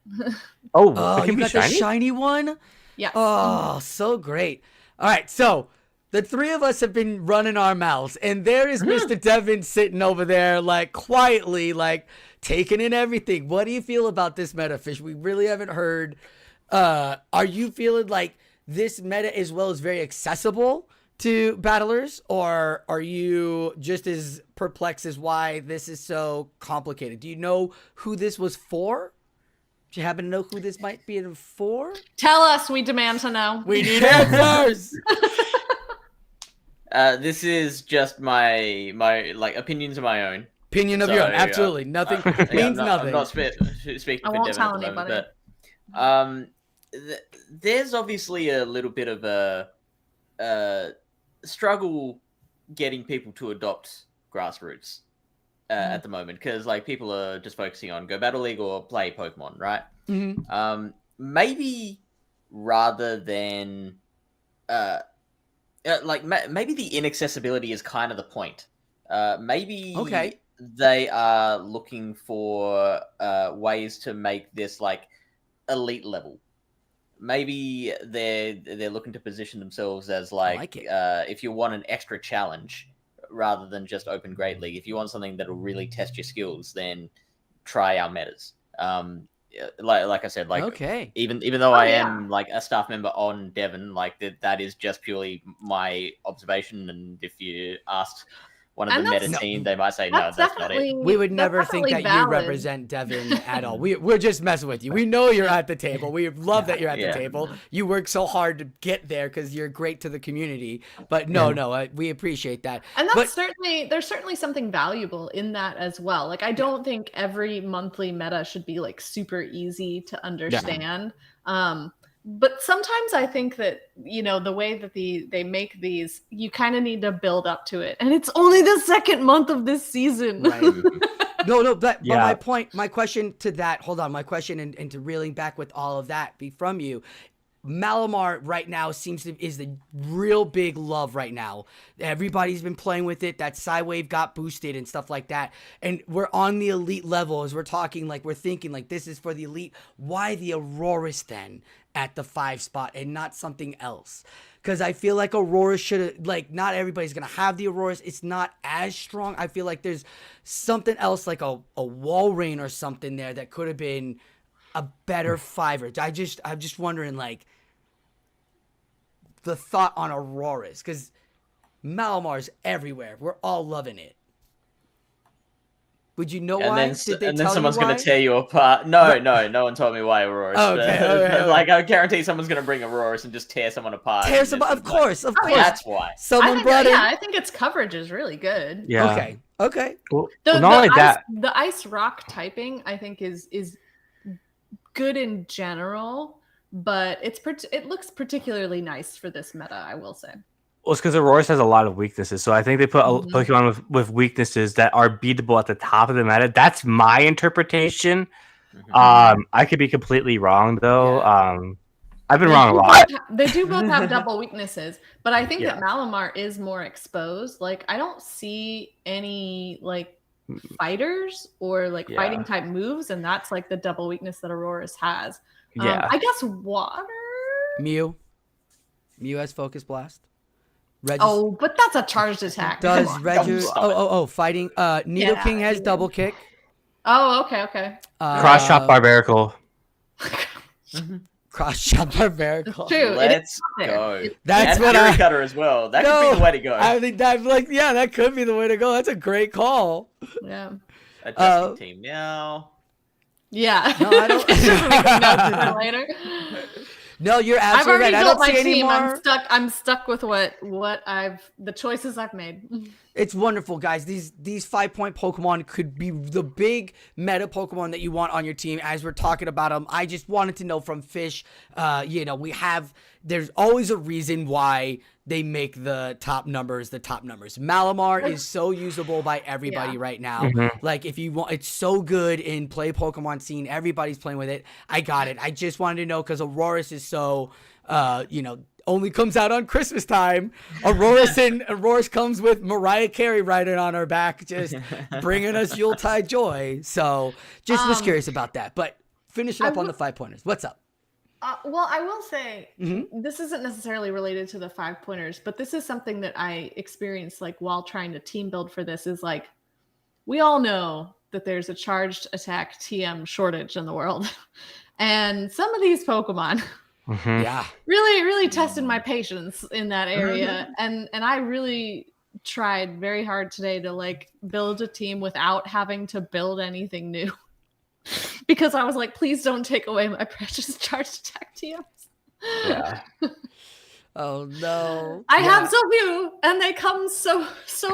Speaker 3: You got the shiny one?
Speaker 2: Yes.
Speaker 3: Oh, so great. All right, so the three of us have been running our mouths, and there is Mr. Devon sitting over there, like quietly, like taking in everything. What do you feel about this meta, Fish? We really haven't heard Are you feeling like this meta as well is very accessible to battlers, or are you just as perplexed as why this is so complicated? Do you know who this was for? Do you happen to know who this might be for?
Speaker 2: Tell us. We demand to know.
Speaker 3: We need answers.
Speaker 4: This is just my like opinions of my own.
Speaker 3: Opinion of your own. Absolutely. Nothing means nothing.
Speaker 4: I'm not speaking
Speaker 2: I
Speaker 4: for
Speaker 2: won't
Speaker 4: Devon
Speaker 2: tell
Speaker 4: at the moment,
Speaker 2: anybody.
Speaker 4: but there's obviously a little bit of a struggle getting people to adopt grassroots at the moment, because like people are just focusing on Go Battle League or play Pokemon, right?
Speaker 3: Mm-hmm.
Speaker 4: Maybe rather than maybe the inaccessibility is kind of the point. Maybe
Speaker 3: Okay.
Speaker 4: they are looking for ways to make this like elite level. Maybe they're looking to position themselves as like if you want an extra challenge rather than just open Great League. If you want something that'll really test your skills, then try our metas. Like I said, like
Speaker 3: okay.
Speaker 4: even though I am like a staff member on Devon, like that is just purely my observation. And if you asked one of the meta team, they might say, no, that's not it.
Speaker 3: We would never think that you represent Devon at all. We're just messing with you. We know you're at the table. We love that you're at the table. You work so hard to get there because you're great to the community. But no, we appreciate that.
Speaker 2: And that's there's certainly something valuable in that as well. Like, I don't think every monthly meta should be like super easy to understand. But sometimes I think that, you know, the way that they make these, you kind of need to build up to it. And it's only the second month of this season.
Speaker 3: Right. But my question to that, hold on, my question and to reeling back with all of that from you, Malamar right now is the real big love right now. Everybody's been playing with it. That Psywave got boosted and stuff like that. And we're on the elite level as we're talking, like we're thinking like this is for the elite. Why the Auroras then at the 5 spot and not something else? Because I feel like Aurora should have, like, not everybody's going to have the Auroras. It's not as strong. I feel like there's something else like a Wall Rain or something there that could have been a better 5er. I'm just wondering, like, the thought on Auroras, because Malamar's everywhere. We're all loving it. Would you know why?
Speaker 4: And then someone's going to tear you apart. No one told me why Auroras. Okay. Like, I guarantee someone's going to bring Auroras and just tear someone apart.
Speaker 3: Of course.
Speaker 4: That's why.
Speaker 2: I think its coverage is really good.
Speaker 3: Yeah. Okay.
Speaker 1: Well, not only that,
Speaker 2: the ice rock typing, I think, is good in general, but it looks particularly nice for this meta, I will say.
Speaker 1: Well, it's because Auroras has a lot of weaknesses, so I think they put Pokemon with weaknesses that are beatable at the top of the meta. That's my interpretation. I could be completely wrong, though. I've been wrong a lot.
Speaker 2: They do both have double weaknesses, but I think that Malamar is more exposed. Like, I don't see any like fighters or like fighting type moves, and that's like the double weakness that Auroras has. I guess water.
Speaker 3: Mew has Focus Blast.
Speaker 2: But that's a charged attack.
Speaker 3: Does Regis? Fighting. Nidoking has double kick.
Speaker 2: Oh, okay.
Speaker 1: Cross Chop Barbarical.
Speaker 3: Cross Chop Barbarical.
Speaker 2: True.
Speaker 4: Let's go.
Speaker 3: That's
Speaker 4: what Fury Cutter as well. That could be the way to go.
Speaker 3: I think that could be the way to go. That's a great call.
Speaker 2: Yeah.
Speaker 4: Adjusting team now.
Speaker 2: Yeah.
Speaker 3: No, I don't.
Speaker 2: Later.
Speaker 3: No, you're absolutely right. I don't see any more.
Speaker 2: I'm stuck with the choices I've made.
Speaker 3: It's wonderful, guys. These 5-point Pokemon could be the big meta Pokemon that you want on your team. As we're talking about them, I just wanted to know from Fish. There's always a reason why they make the top numbers. Malamar is so usable by everybody right now. Like, if you want, it's so good in play Pokemon scene. Everybody's playing with it. I got it. I just wanted to know because Auroras is so, only comes out on Christmas time. Auroras comes with Mariah Carey riding on her back, just bringing us Yuletide joy. So just was curious about that. But finishing up on the 5-pointers. What's up?
Speaker 2: Well, I will say this isn't necessarily related to the 5-pointers, but this is something that I experienced like while trying to team build for this. Is like, we all know that there's a charged attack TM shortage in the world. And some of these Pokemon
Speaker 3: Yeah.
Speaker 2: really tested my patience in that area. And I really tried very hard today to like build a team without having to build anything new. Because I was like, please don't take away my precious charge attack TMs.
Speaker 1: Yeah.
Speaker 3: Oh no.
Speaker 2: I have so few, and they come so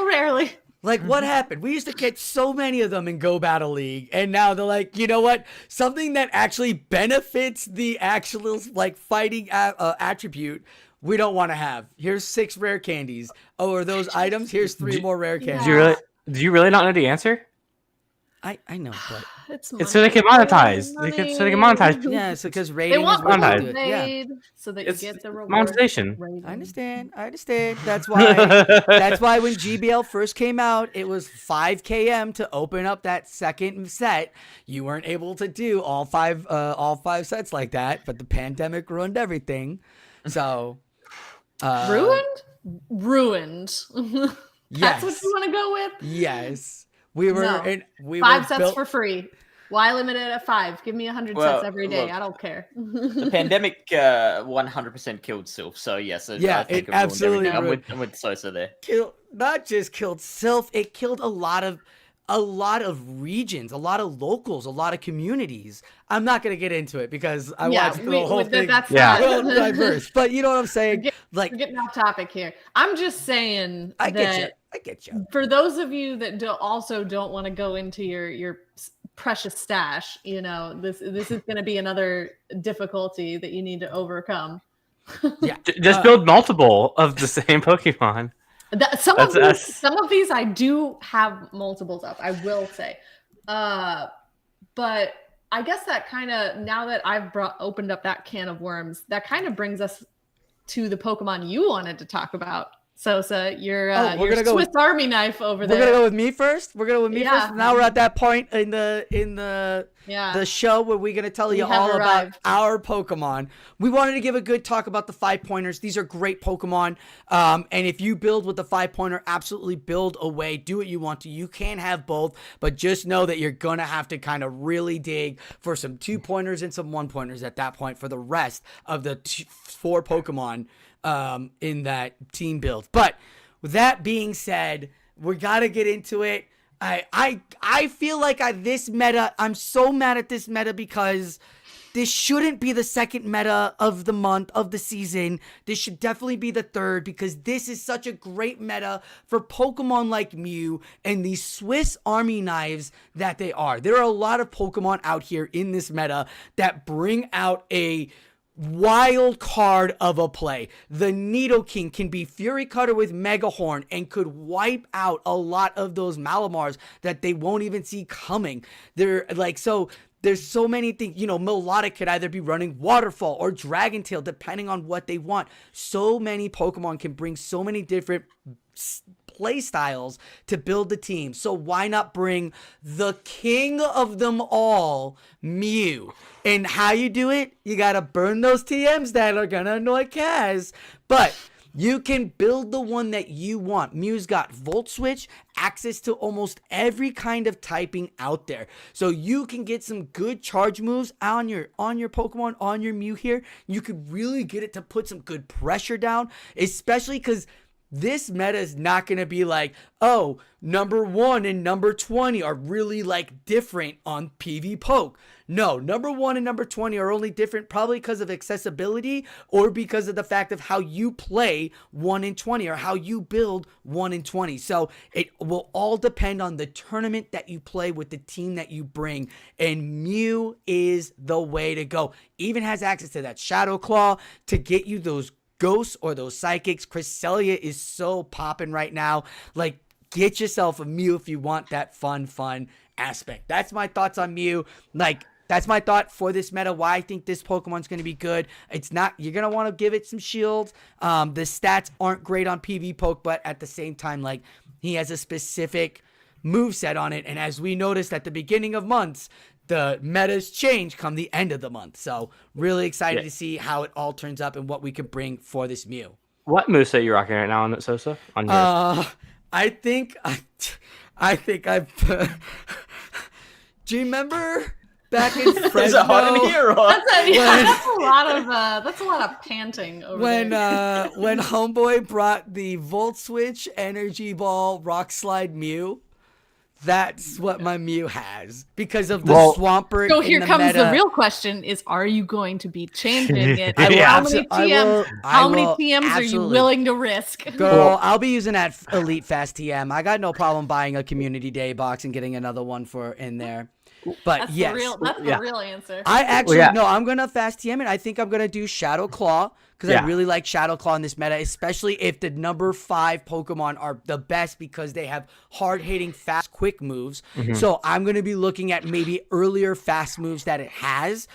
Speaker 2: rarely.
Speaker 3: Like, what happened? We used to catch so many of them in Go Battle League, and now they're like, you know what? Something that actually benefits the actual like fighting attribute, we don't want to have. Here's 6 rare candies. Oh, are those items? Here's 3 more rare candies.
Speaker 1: Do you really not know the answer?
Speaker 3: I know, but
Speaker 2: it's
Speaker 1: so they can monetize. So they can monetize.
Speaker 3: yeah, it's because rating
Speaker 2: they want
Speaker 3: is what
Speaker 1: monetized.
Speaker 3: they do it. Yeah.
Speaker 2: paid so that
Speaker 1: It's
Speaker 2: you get the reward.
Speaker 1: monetization.
Speaker 3: I understand. That's why when GBL first came out, it was 5 km to open up that second set. You weren't able to do all five sets like that, but the pandemic ruined everything. So
Speaker 2: ruined. That's what you want to go with?
Speaker 3: Yes. We were
Speaker 2: 5 sets for free. Why limit it at 5? Give me 100 sets every day.
Speaker 4: Look,
Speaker 2: I don't care.
Speaker 4: The pandemic 100% killed Sylph. So yes,
Speaker 3: yeah,
Speaker 4: I think
Speaker 3: it absolutely.
Speaker 4: I'm with Sosa there.
Speaker 3: Not just killed Sylph, it killed a lot of regions, a lot of locals, a lot of communities. I'm not gonna get into it because I watched the whole thing.
Speaker 2: That's
Speaker 3: well diverse, but you know what I'm saying.
Speaker 2: We're getting off topic here. I'm just saying.
Speaker 3: I get you.
Speaker 2: For those of you that don't want to go into your precious stash, you know, this is going to be another difficulty that you need to overcome.
Speaker 3: Yeah,
Speaker 1: just build multiple of the same Pokemon.
Speaker 2: Some of these I do have multiples of, I will say, but I guess that kind of, now that I've opened up that can of worms, that kind of brings us to the Pokemon you wanted to talk about. Sosa, your Swiss Army knife over there.
Speaker 3: We're gonna go with me first. First. Now we're at that point in the show where we're gonna tell you all about our Pokemon. We wanted to give a good talk about the 5-pointers. These are great Pokemon. And if you build with the 5-pointer, absolutely build away. Do what you want to. You can have both, but just know that you're gonna have to kind of really dig for some 2-pointers and some 1-pointers at that point for the rest of the 4 Pokemon in that team build. But with that being said, we got to get into it. I feel like this meta, I'm so mad at this meta because this shouldn't be the second meta of the month, of the season. This should definitely be the third because this is such a great meta for Pokemon like Mew and these Swiss Army knives that they are. There are a lot of Pokemon out here in this meta that bring out a wild card of a play. The Nidoking can be Fury Cutter with Mega Horn and could wipe out a lot of those Malamars that they won't even see coming. There's so many things. You know, Melodic could either be running Waterfall or Dragon Tail depending on what they want. So many Pokemon can bring so many different play styles to build the team. So why not bring the king of them all, Mew? And how you do it, you gotta burn those TMs that are gonna annoy Kaz. But you can build the one that you want. Mew's got Volt Switch, access to almost every kind of typing out there. So you can get some good charge moves on your Pokemon, on your Mew here. You could really get it to put some good pressure down, especially because this meta is not going to be like, oh, number 1 and number 20 are really like different on PV Poke. No, number 1 and number 20 are only different probably because of accessibility or because of the fact of how you play 1 and 20 or how you build 1 and 20. So it will all depend on the tournament that you play with the team that you bring. And Mew is the way to go. Even has access to that Shadow Claw to get you those Ghosts or those Psychics. Cresselia is so popping right now. Like, get yourself a Mew if you want that fun aspect. That's my thoughts on Mew. Like, that's my thought for this meta, why I think this Pokemon's going to be good. It's not, you're going to want to give it some shield. The stats aren't great on PV Poke, but at the same time, like, he has a specific moveset on it. And as we noticed at the beginning of months, the metas change come the end of the month. So really excited to see how it all turns up and what we can bring for this Mew.
Speaker 1: What moveset are you rocking right now on that, Sosa? On yours?
Speaker 3: I think I've do you remember back in Fresno.
Speaker 4: Is it hot in here? Or?
Speaker 2: That's a lot of panting over
Speaker 3: when
Speaker 2: there.
Speaker 3: When Homeboy brought the Volt Switch Energy Ball Rock Slide Mew, that's what my Mew has because of the Swampert.
Speaker 2: So here
Speaker 3: in the
Speaker 2: comes
Speaker 3: meta.
Speaker 2: the real question: is are you going to be changing it?
Speaker 3: Yeah.
Speaker 2: How many TMs are you willing to risk?
Speaker 3: Girl, I'll be using that Elite Fast TM. I got no problem buying a Community Day box and getting another one for in there. But
Speaker 2: That's
Speaker 3: yes,
Speaker 2: the real answer.
Speaker 3: I actually no. I'm gonna fast TM it. I think I'm gonna do Shadow Claw because I really like Shadow Claw in this meta, especially if the number 5 Pokemon are the best because they have hard hitting, fast, quick moves. So I'm gonna be looking at maybe earlier fast moves that it has.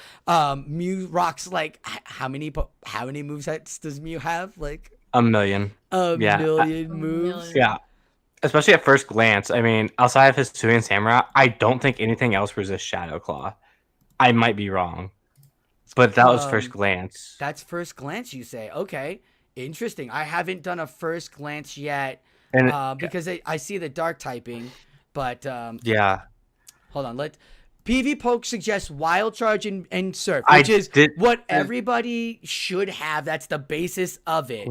Speaker 3: Mew rocks like how many movesets does Mew have? Like
Speaker 1: a million.
Speaker 3: A million moves.
Speaker 1: Yeah. Especially at first glance. I mean, outside of his Hisuian Samurai, I don't think anything else resists Shadow Claw. I might be wrong. But that was first glance.
Speaker 3: That's first glance, you say. Okay. Interesting. I haven't done a first glance yet because I see the dark typing. But hold on. PV Poke suggests Wild Charge and Surf, which is what everybody should have. That's the basis of it.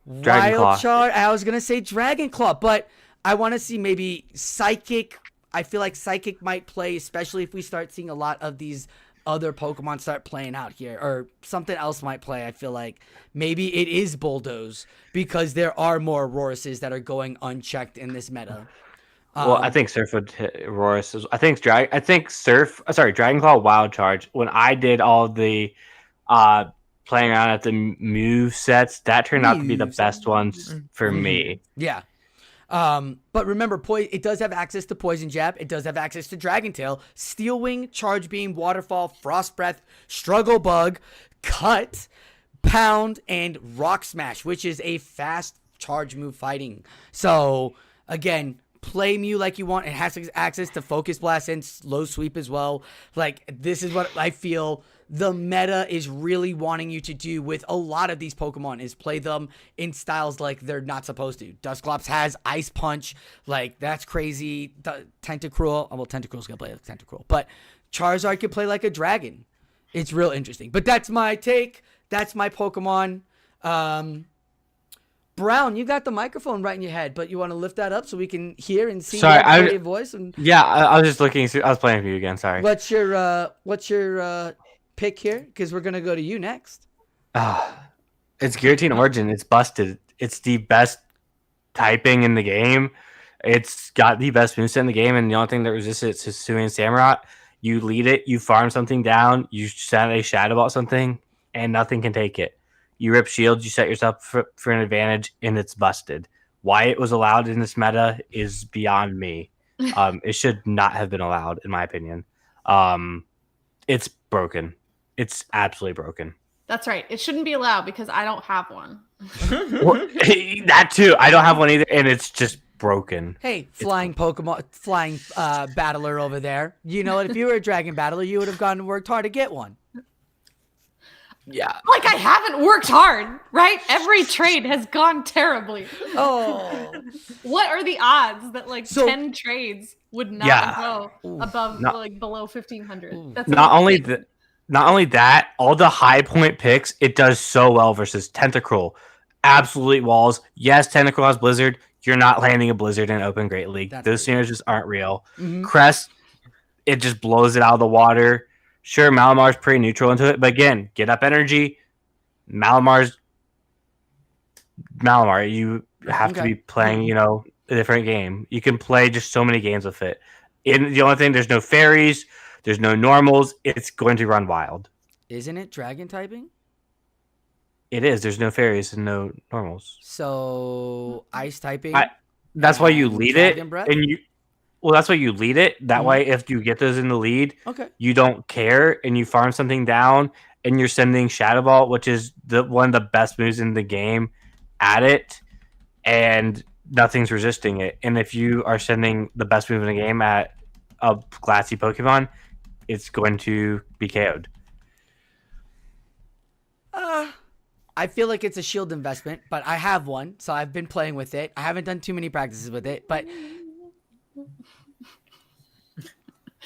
Speaker 3: Wild Charge. I was gonna say Dragon Claw, but I want to see maybe Psychic. I feel like Psychic might play, especially if we start seeing a lot of these other Pokemon start playing out here, or something else might play. I feel like maybe it is Bulldoze because there are more Auroruses that are going unchecked in this meta.
Speaker 1: Well, I think Surf would hit Aurorus. I think Dragon Claw Wild Charge. When I did all the playing around at the move sets, that turned out to be the best ones for me.
Speaker 3: Yeah. But remember, it does have access to Poison Jab. It does have access to Dragon Tail, Steel Wing, Charge Beam, Waterfall, Frost Breath, Struggle Bug, Cut, Pound, and Rock Smash, which is a fast charge move fighting. So, again, play Mew like you want. It has access to Focus Blast and Slow Sweep as well. Like, this is what I feel the meta is really wanting you to do with a lot of these Pokemon is play them in styles like they're not supposed to. Dusclops has Ice Punch. Like, that's crazy. Tentacruel. Well, Tentacruel's going to play like Tentacruel. But Charizard can play like a dragon. It's real interesting. But that's my take. That's my Pokemon. Brown, you got the microphone right in your head, but you want to lift that up so we can hear and see your voice?
Speaker 1: I was just looking. I was playing for you again. Sorry.
Speaker 3: What's your pick here? Because we're gonna go to you next.
Speaker 1: It's Guillotine Origin. It's busted. It's the best typing in the game. It's got the best moveset in the game, and the only thing that resists it is Hisuian Samurai. You lead it, you farm something down, you set a Shadow Ball something, and nothing can take it. You rip shields, you set yourself for an advantage, and it's busted. Why it was allowed in this meta is beyond me. It should not have been allowed, in my opinion. It's broken. It's absolutely broken.
Speaker 2: That's right. It shouldn't be allowed because I don't have one.
Speaker 1: That too. I don't have one either, and it's just broken.
Speaker 3: Hey, flying battler over there. You know, if you were a dragon battler, you would have gone and worked hard to get one.
Speaker 1: Yeah.
Speaker 2: Like, I haven't worked hard, right? Every trade has gone terribly.
Speaker 3: Oh.
Speaker 2: What are the odds that 10 trades would not go above below 1,500? That's
Speaker 1: not only that, all the high point picks, it does so well versus Tentacruel. Absolute walls. Yes, Tentacruel has Blizzard. You're not landing a Blizzard in Open Great League. Those scenarios just aren't real. Mm-hmm. Crest, it just blows it out of the water. Sure, Malamar's pretty neutral into it, but again, get up energy. Malamar, you have to be playing, a different game. You can play just so many games with it. The only thing, there's no fairies, there's no normals. It's going to run wild.
Speaker 3: Isn't it dragon typing?
Speaker 1: It is. There's no fairies and no normals.
Speaker 3: So ice typing.
Speaker 1: That's why you lead it, that's why you lead it. That way, if you get those in the lead, you don't care, and you farm something down, and you're sending Shadow Ball, which is one of the best moves in the game, at it, and nothing's resisting it. And if you are sending the best move in the game at a glassy Pokemon, it's going to be KO'd.
Speaker 3: I feel like it's a shield investment, but I have one, so I've been playing with it. I haven't done too many practices with it, but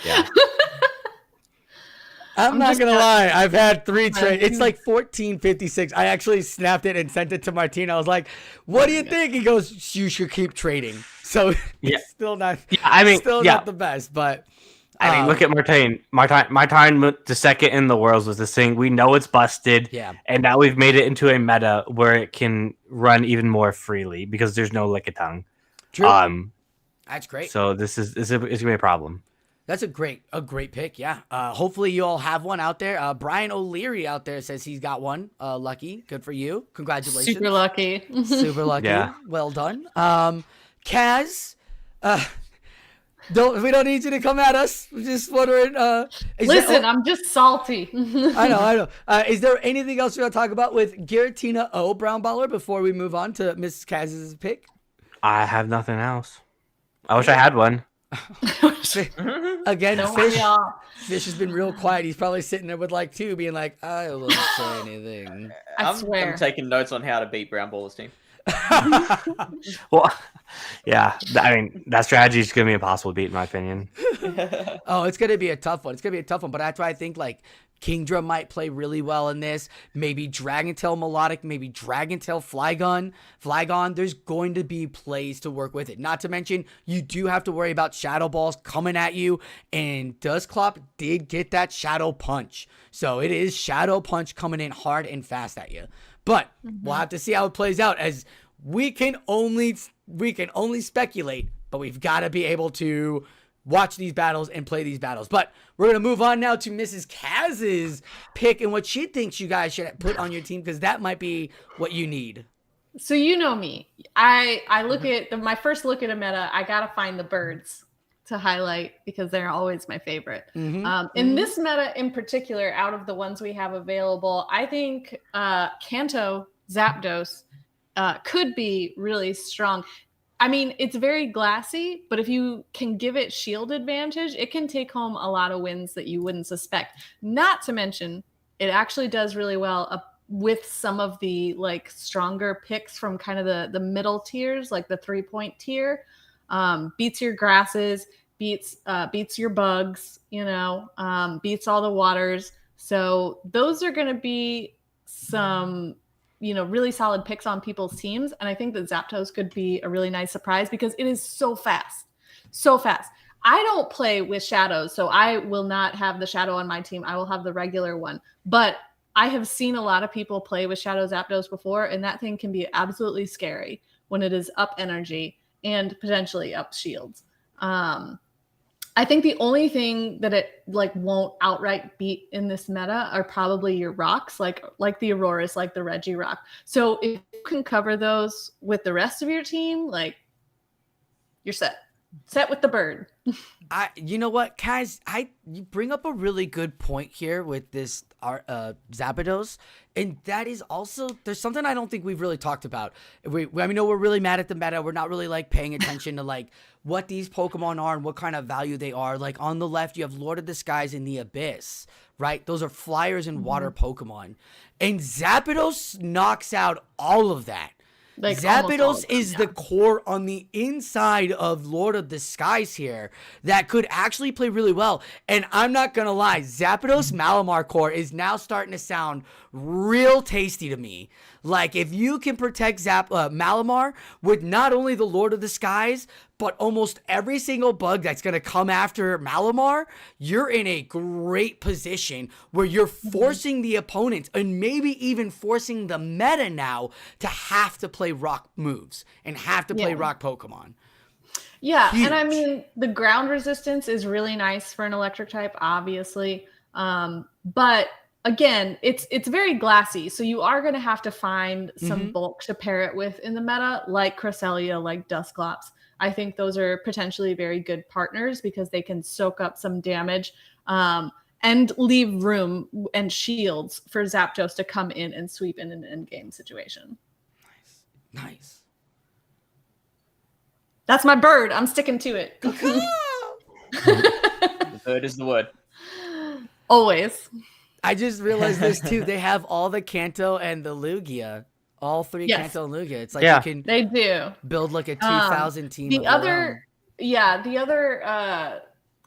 Speaker 1: Yeah.
Speaker 3: I'm not gonna lie. I've had 3 trades. It's
Speaker 2: too.
Speaker 3: like 1456. I actually snapped it and sent it to Martina. I was like, "What do you think?" He goes, "You should keep trading." So it's still not. Not the best, but.
Speaker 1: I mean, look at Martine. Martine, the second in the worlds with this thing. We know it's busted.
Speaker 3: Yeah.
Speaker 1: And now we've made it into a meta where it can run even more freely because there's no Lickitung.
Speaker 3: True. That's great.
Speaker 1: So it's gonna be a problem.
Speaker 3: That's a great pick. Yeah. Hopefully you all have one out there. Brian O'Leary out there says he's got one. Lucky. Good for you. Congratulations.
Speaker 2: Super lucky.
Speaker 3: Super lucky.
Speaker 1: Yeah.
Speaker 3: Well done. Kaz, we don't need you to come at us. We're just wondering.
Speaker 2: Listen, I'm just salty.
Speaker 3: I know. Is there anything else you want to talk about with Giratina O brownballer before we move on to Mrs. Kaz's pick?
Speaker 1: I have nothing else. I wish I had one.
Speaker 3: Again, Fish has been real quiet. He's probably sitting there with like 2 being like, I won't say anything.
Speaker 2: I swear.
Speaker 4: I'm taking notes on how to beat Brown Baller's team.
Speaker 1: Well, yeah. I mean, that strategy is going to be impossible to beat, in my opinion.
Speaker 3: Oh, it's going to be a tough one. But that's why I think like Kingdra might play really well in this. Maybe Dragontail Melodic, maybe Dragontail Flygon. There's going to be plays to work with it. Not to mention, you do have to worry about Shadow Balls coming at you. And Dusclops did get that Shadow Punch. So it is Shadow Punch coming in hard and fast at you. But we'll have to see how it plays out, as we can only speculate, but we've got to be able to watch these battles and play these battles. But we're going to move on now to Mrs. Kaz's pick and what she thinks you guys should put on your team, because that might be what you need.
Speaker 2: So you know me. I look at my first look at a meta, I got to find the birds to highlight because they're always my favorite. In this meta in particular, out of the ones we have available, I think Kanto Zapdos could be really strong. I mean, it's very glassy, but if you can give it shield advantage, it can take home a lot of wins that you wouldn't suspect. Not to mention, it actually does really well with some of the like stronger picks from kind of the middle tiers, like the 3-point tier. Beats your grasses, beats your bugs, beats all the waters. So those are going to be some, really solid picks on people's teams. And I think that Zapdos could be a really nice surprise because it is so fast. So fast. I don't play with shadows, so I will not have the shadow on my team. I will have the regular one. But I have seen a lot of people play with Shadow Zapdos before, and that thing can be absolutely scary when it is up energy and potentially up shields. I think the only thing that it like won't outright beat in this meta are probably your rocks, like the Auroras, like the Regirock. So if you can cover those with the rest of your team, like you're set with the bird.
Speaker 3: You know what, Kaz? You bring up a really good point here with this Zapdos, and that is also, there's something I don't think we've really talked about. I know we're really mad at the meta. We're not really like paying attention to like what these Pokemon are and what kind of value they are. Like on the left, you have Lord of the Skies and the Abyss, right? Those are flyers and water Pokemon, and Zapdos knocks out all of that. Like Zapdos is the core on the inside of Lord of the Skies here that could actually play really well. And I'm not going to lie, Zapdos Malamar core is now starting to sound real tasty to me. Like if you can protect Malamar with not only the Lord of the Skies, but almost every single bug that's going to come after Malamar, you're in a great position where you're forcing the opponent and maybe even forcing the meta now to have to play rock moves and have to play rock Pokemon.
Speaker 2: Yeah, huge. And I mean, the ground resistance is really nice for an electric type, obviously. But again, it's very glassy, so you are going to have to find some bulk to pair it with in the meta, like Cresselia, like Dusclops. I think those are potentially very good partners because they can soak up some damage and leave room and shields for Zapdos to come in and sweep in an endgame situation.
Speaker 3: Nice.
Speaker 2: That's my bird. I'm sticking to it.
Speaker 4: The bird is the word.
Speaker 2: Always.
Speaker 3: I just realized this too. They have all the Kanto and the Lugia. All three Kanto and Lugia. It's like you can
Speaker 2: they do
Speaker 3: build like a 2,000 team.
Speaker 2: The other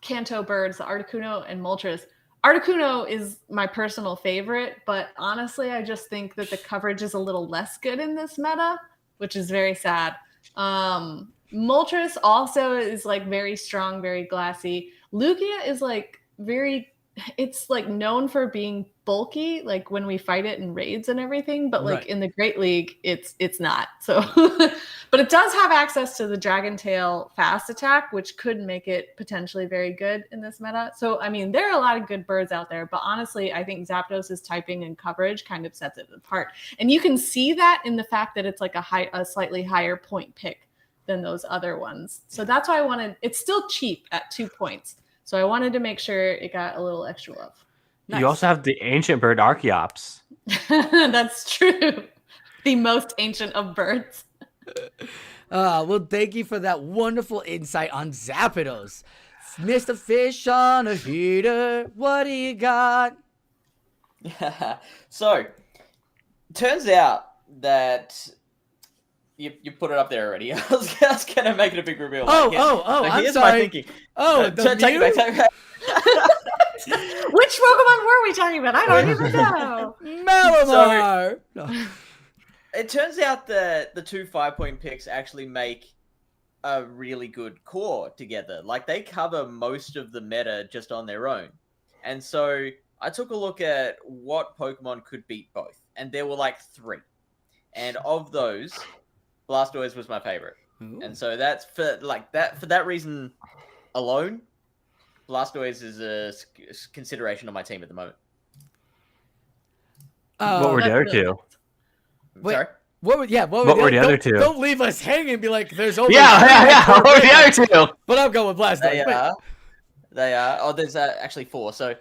Speaker 2: Kanto birds, the Articuno and Moltres. Articuno is my personal favorite, but honestly, I just think that the coverage is a little less good in this meta, which is very sad. Moltres also is like very strong, very glassy. Lugia is like it's like known for being bulky, like when we fight it in raids and everything, but like in the Great League, it's not. So, but it does have access to the Dragon Tail fast attack, which could make it potentially very good in this meta. So, I mean, there are a lot of good birds out there, but honestly, I think Zapdos' typing and coverage kind of sets it apart. And you can see that in the fact that it's like a slightly higher point pick than those other ones. So that's why it's still cheap at 2 points. So I wanted to make sure it got a little extra love.
Speaker 1: Nice. You also have the ancient bird Archeops.
Speaker 2: That's true. The most ancient of birds.
Speaker 3: Well, thank you for that wonderful insight on Zapdos. Mr. Fish on a Heater, what do you got?
Speaker 4: So, turns out that you put it up there already. I was going to make it a big reveal.
Speaker 3: So I'm sorry.
Speaker 4: My thinking.
Speaker 3: Take it back.
Speaker 2: Which Pokemon were we talking about? I don't even know.
Speaker 3: Malamar.
Speaker 4: It turns out that the 2 5-point picks actually make a really good core together. Like, they cover most of the meta just on their own. And so I took a look at what Pokemon could beat both. And there were like 3. And of those, Blastoise was my favorite. Ooh. And so that's for that reason alone, Blastoise is a consideration on my team at the moment.
Speaker 1: What were the other two?
Speaker 4: Sorry?
Speaker 3: What were the other two? Don't leave us hanging and be like, there's only...
Speaker 1: Yeah. What were the other two?
Speaker 3: But I'm going with Blastoise.
Speaker 4: They are. Oh, there's actually 4. So,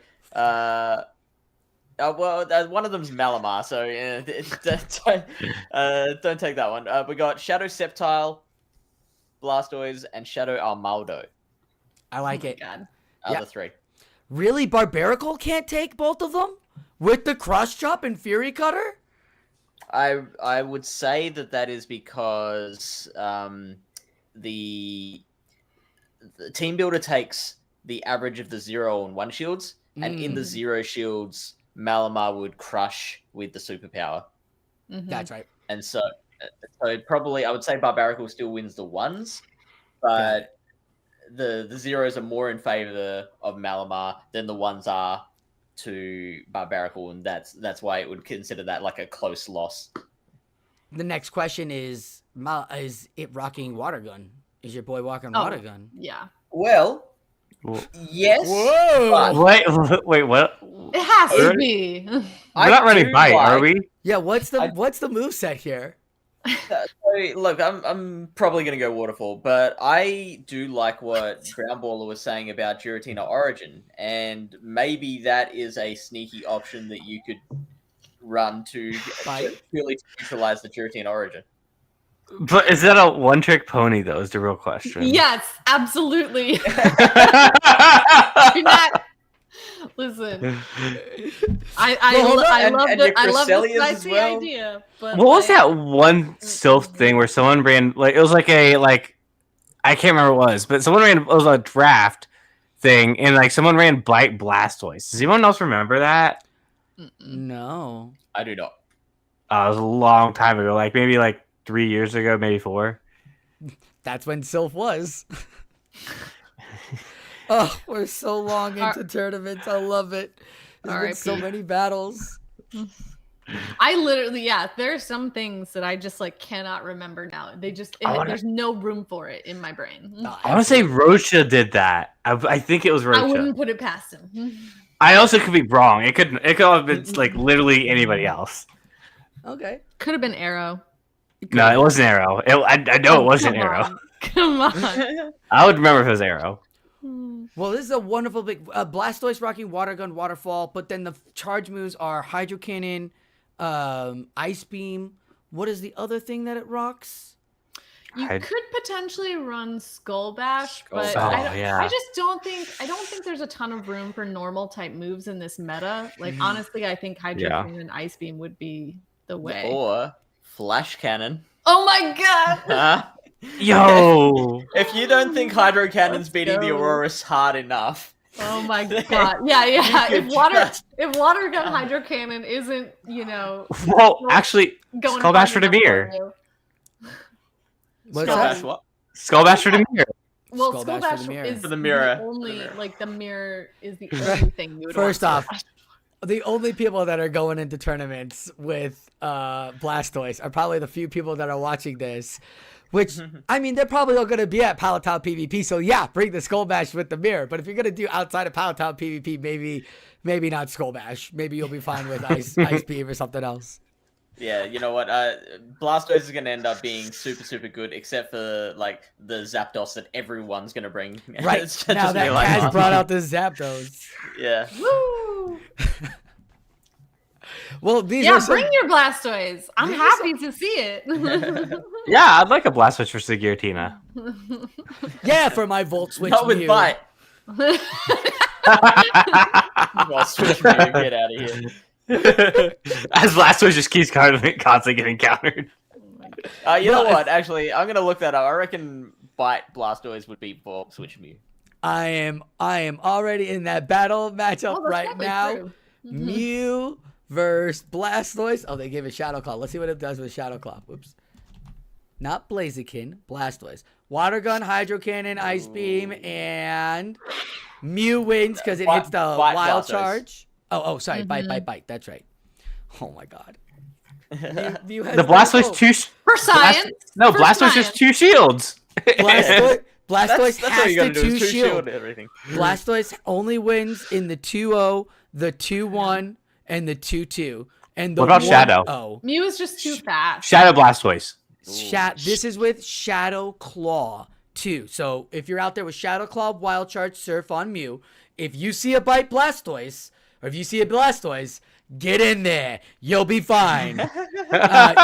Speaker 4: one of them's Malamar, so don't take that one. We got Shadow Sceptile, Blastoise, and Shadow Armaldo.
Speaker 3: I like it.
Speaker 2: God.
Speaker 4: The 3.
Speaker 3: Really? Barbaracle can't take both of them? With the Cross Chop and Fury Cutter?
Speaker 4: I would say that is because the Team Builder takes the average of the 0 and 1 shields, and in the 0 shields, Malamar would crush with the superpower.
Speaker 2: Mm-hmm.
Speaker 3: That's right.
Speaker 4: And so probably I would say Barbaracle still wins the 1s, but the 0s are more in favor of Malamar than the 1s are to Barbaracle, and that's why it would consider that like a close loss.
Speaker 3: The next question is it rocking Water Gun? Is your boy walking Water Gun?
Speaker 2: Yeah.
Speaker 4: Well, yes.
Speaker 3: Whoa!
Speaker 1: Wait, what?
Speaker 2: It has to be.
Speaker 1: We're not running Bite, are we?
Speaker 3: Yeah. What's the moveset here?
Speaker 4: So, look, I'm probably going to go Waterfall, but I do like what Brownballer was saying about Giratina Origin, and maybe that is a sneaky option that you could run to purely neutralize the Giratina Origin.
Speaker 1: But is that a one-trick pony, though, is the real question?
Speaker 2: Yes, absolutely. Do not... Listen, I love this spicy idea. But
Speaker 1: what was that one Sylph thing where someone ran it was like I can't remember what it was, but someone it was a draft thing, and someone ran Bite Blastoise. Does anyone else remember that?
Speaker 3: No,
Speaker 4: I do not.
Speaker 1: It was a long time ago, maybe 3 years ago, maybe 4.
Speaker 3: That's when Sylph was. Oh, we're so long into tournaments. I love it. There's been so many battles.
Speaker 2: I literally, there are some things that I just cannot remember now. There's no room for it in my brain.
Speaker 1: I want to say Rocha did that. I think it was Rocha.
Speaker 2: I wouldn't put it past him.
Speaker 1: I also could be wrong. It could have been literally anybody else.
Speaker 3: Okay.
Speaker 2: Could have been Arrow.
Speaker 1: No, it wasn't Arrow. I know it wasn't Arrow.
Speaker 2: Come on.
Speaker 1: I would remember if it was Arrow.
Speaker 3: Well, this is a wonderful big Blastoise rocking Water Gun, Waterfall, but then the charge moves are Hydro Cannon, Ice Beam. What is the other thing that it rocks?
Speaker 2: You could potentially run Skull Bash, but
Speaker 1: yeah.
Speaker 2: I don't think there's a ton of room for normal type moves in this meta. Honestly, I think Hydro Cannon and Ice Beam would be the way.
Speaker 4: Or Flash Cannon.
Speaker 2: Oh my god!
Speaker 1: Yo.
Speaker 4: If you don't think Hydro Cannon's beating the
Speaker 2: go.
Speaker 4: Aurorus hard enough,
Speaker 2: Oh my
Speaker 4: then
Speaker 2: god. Yeah.
Speaker 4: you
Speaker 2: If
Speaker 4: could
Speaker 2: water
Speaker 4: just-
Speaker 2: gun hydro cannon isn't,
Speaker 1: Well, actually,
Speaker 2: going
Speaker 1: Skull Bash for
Speaker 2: hard enough
Speaker 1: Demir.
Speaker 2: for you.
Speaker 3: What's
Speaker 4: Skull
Speaker 3: that?
Speaker 4: Bash what?
Speaker 1: Skull Bash for Demir.
Speaker 2: Well,
Speaker 3: Skull
Speaker 2: Skull
Speaker 3: Bash for
Speaker 2: Bash
Speaker 3: the mirror.
Speaker 2: is
Speaker 4: For the mirror.
Speaker 2: the only the mirror is the only thing you would
Speaker 3: First
Speaker 2: want
Speaker 3: off,
Speaker 2: Skull Bash.
Speaker 3: The only people that are going into tournaments with Blastoise are probably the few people that are watching this. Which, I mean, they're probably all going to be at Palatine PvP, so yeah, bring the Skull Bash with the mirror. But if you're going to do outside of Palatine PvP, maybe not Skull Bash. Maybe you'll be fine with Ice Beam or something else.
Speaker 4: Yeah, you know what? Blastoise is going to end up being super, super good, except for like the Zapdos that everyone's going to bring.
Speaker 3: Right,
Speaker 4: It's
Speaker 3: now
Speaker 4: just
Speaker 3: that
Speaker 4: be like,
Speaker 3: Kaz
Speaker 4: oh.
Speaker 3: brought out the Zapdos.
Speaker 4: Yeah.
Speaker 2: Woo!
Speaker 3: Well, these
Speaker 2: Yeah,
Speaker 3: are some...
Speaker 2: bring your Blastoise. I'm happy to see it.
Speaker 1: Yeah, I'd like a Blastoise for Sigiratina.
Speaker 3: Yeah, for my Volt Switch
Speaker 4: Not with
Speaker 3: Mew.
Speaker 4: Bite. Well, switch me and get out of here.
Speaker 1: As Blastoise just keeps constantly getting countered.
Speaker 4: You know
Speaker 3: Well,
Speaker 4: what? Actually, I'm going to look that up. I reckon Bite Blastoise would be for Switch Mew.
Speaker 3: I am already in that battle matchup
Speaker 2: Oh, that's
Speaker 3: right
Speaker 2: probably
Speaker 3: now.
Speaker 2: true.
Speaker 3: Mew versus Blastoise. Oh, they gave it Shadow Claw. Let's see what it does with Shadow Claw. Whoops. Not Blaziken, Blastoise. Water Gun, Hydro Cannon, Ice Beam, and Mew wins because it hits the
Speaker 4: Bite
Speaker 3: Wild
Speaker 4: Blastoise.
Speaker 3: Charge. Oh, sorry. Bite. That's right. Oh my god. Mew has
Speaker 1: The
Speaker 3: no
Speaker 1: Blastoise
Speaker 3: hope.
Speaker 2: For science.
Speaker 1: No,
Speaker 2: For
Speaker 1: Blastoise just
Speaker 2: science.
Speaker 1: 2 shields.
Speaker 3: Blastoise
Speaker 4: That's
Speaker 3: has
Speaker 4: what you
Speaker 3: to
Speaker 4: got to do.
Speaker 3: 2
Speaker 4: Is 2
Speaker 3: shield.
Speaker 4: shield everything.
Speaker 3: Blastoise only wins in the 2-0, the 2-1, and the 2-2. And the
Speaker 1: What about Shadow?
Speaker 3: 1-0.
Speaker 2: Mew is just too fast.
Speaker 1: Shadow Blastoise.
Speaker 3: This is with Shadow Claw too. So if you're out there with Shadow Claw, Wild Charge, Surf on Mew, if you see a Bite Blastoise, or if you see a Blastoise, get in there. You'll be fine.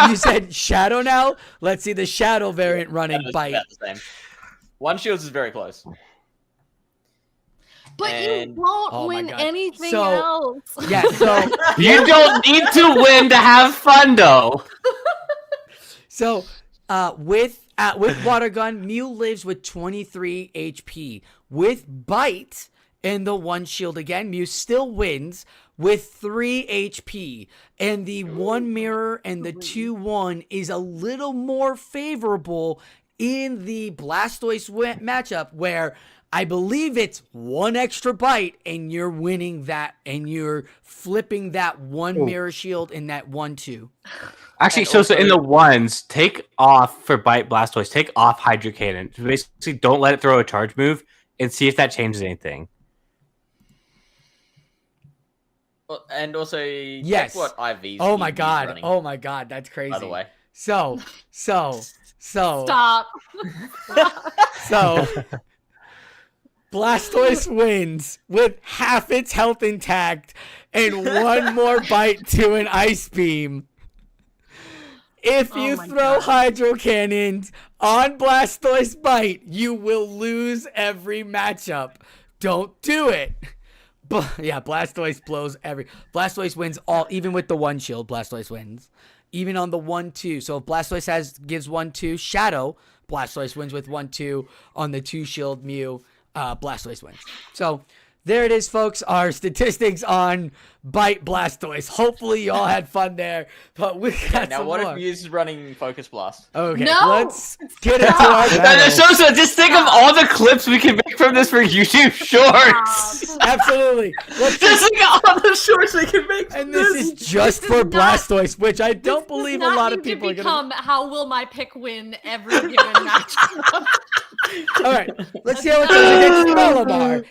Speaker 3: You said Shadow now? Let's see the Shadow variant running
Speaker 4: It's
Speaker 3: Bite.
Speaker 4: about the same. One Shields is very close.
Speaker 2: But
Speaker 4: And-
Speaker 2: you won't
Speaker 3: Oh my
Speaker 2: win
Speaker 3: God.
Speaker 2: anything
Speaker 3: So-
Speaker 2: else.
Speaker 3: Yeah, so
Speaker 1: You don't need to win to have fun, though.
Speaker 3: So, with Water Gun, Mew lives with 23 HP. With Bite and the 1 shield again, Mew still wins with 3 HP. And the 1 mirror and the 2-1 is a little more favorable in the Blastoise matchup, where I believe it's 1 extra bite and you're winning that, and you're flipping that 1 mirror shield and that 1-2.
Speaker 1: Actually,
Speaker 4: And
Speaker 1: so in
Speaker 4: also-
Speaker 1: the ones, take off for Bite Blastoise, take off Hydro Cannon. So basically, don't let it throw a charge move and see if that changes anything.
Speaker 4: Well, and also,
Speaker 3: Yes.
Speaker 4: check what IVs.
Speaker 3: Oh my
Speaker 4: he's
Speaker 3: god.
Speaker 4: running,
Speaker 3: Oh my god, that's crazy.
Speaker 4: by the way.
Speaker 3: So
Speaker 2: Stop.
Speaker 3: Blastoise wins with half its health intact and 1 more bite to an Ice Beam. If
Speaker 2: Oh
Speaker 3: you
Speaker 2: my
Speaker 3: throw
Speaker 2: God.
Speaker 3: Hydro Cannons on Blastoise Bite, you will lose every matchup. Don't do it. Yeah, Blastoise blows Blastoise wins all, even with the 1 shield, Blastoise wins. Even on the 1-2. So if Blastoise gives 1-2 Shadow, Blastoise wins with 1-2 on the 2 shield Mew. Blastoise wins. So there it is, folks. Our statistics on Bite Blastoise. Hopefully you all had fun there. But we got
Speaker 4: Now,
Speaker 3: some
Speaker 4: what
Speaker 3: more.
Speaker 4: if Muse is running Focus Blast?
Speaker 3: Okay,
Speaker 2: No!
Speaker 3: let's get into our battle.
Speaker 1: So just think of all the clips we can make from this for YouTube Shorts.
Speaker 3: Absolutely. Let's
Speaker 1: Just think of all the shorts we can make.
Speaker 3: and this is just
Speaker 2: This
Speaker 3: for
Speaker 2: is not-
Speaker 3: Blastoise, which I don't
Speaker 2: This
Speaker 3: believe
Speaker 2: does
Speaker 3: a
Speaker 2: not
Speaker 3: lot of
Speaker 2: need to
Speaker 3: people are going to.
Speaker 2: become how will my pick win every given match.
Speaker 3: All right, let's see how it goes against Malamar.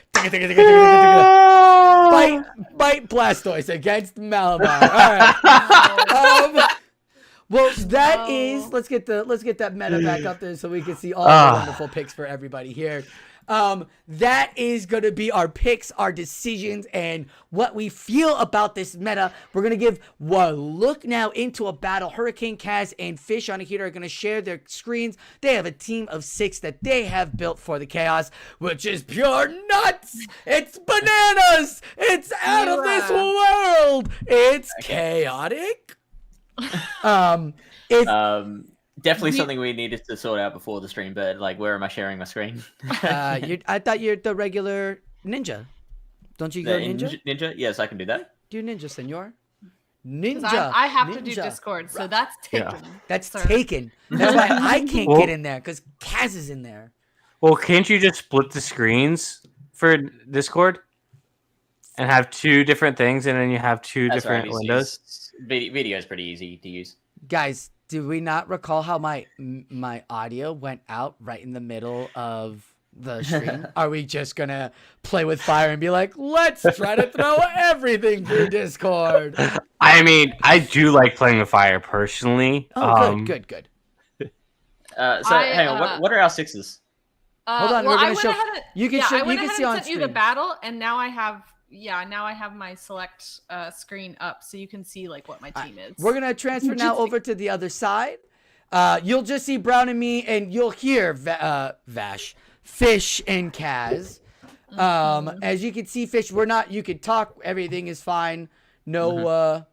Speaker 3: Bite Blastoise against Malamar. All right. Well, that is.
Speaker 2: No.
Speaker 3: Let's get that meta back up there so we can see all the wonderful picks for everybody here. That is going to be our picks, our decisions, and what we feel about this meta. We're going to give a look now into a battle. Hurricanekaz and FishOnAHeater are going to share their screens. They have a team of 6 that they have built for the chaos, which is pure nuts. It's bananas. It's out of this world. It's chaotic. If
Speaker 4: Definitely something we needed to sort out before the stream, but like, where am I sharing my screen?
Speaker 3: I thought you're the regular ninja. Don't you go ninja?
Speaker 4: Ninja? Yes, I can do that.
Speaker 3: Do ninja, senor. Ninja.
Speaker 2: I have to do Discord, so that's taken.
Speaker 1: Yeah.
Speaker 3: That's taken. That's why I can't get in there, because Kaz is in there.
Speaker 1: Well, can't you just split the screens for Discord and have two different things, and then you have two different windows?
Speaker 4: Video is pretty easy to use.
Speaker 3: Guys, do we not recall how my audio went out right in the middle of the stream? Are we just gonna play with fire and be like, let's try to throw everything through Discord?
Speaker 1: I mean, I do like playing with fire personally.
Speaker 3: Oh, good.
Speaker 4: Hang on, what are our sixes?
Speaker 3: Hold on, we're gonna show. You can show. You can see on
Speaker 2: screen. You the battle, and now I have my select screen up, so you can see like what my team is.
Speaker 3: We're gonna transfer now over to the other side. You'll just see Brown and me, and you'll hear Vash, Fish, and Kaz. As you can see, Fish, we're not. You can talk. Everything is fine. No.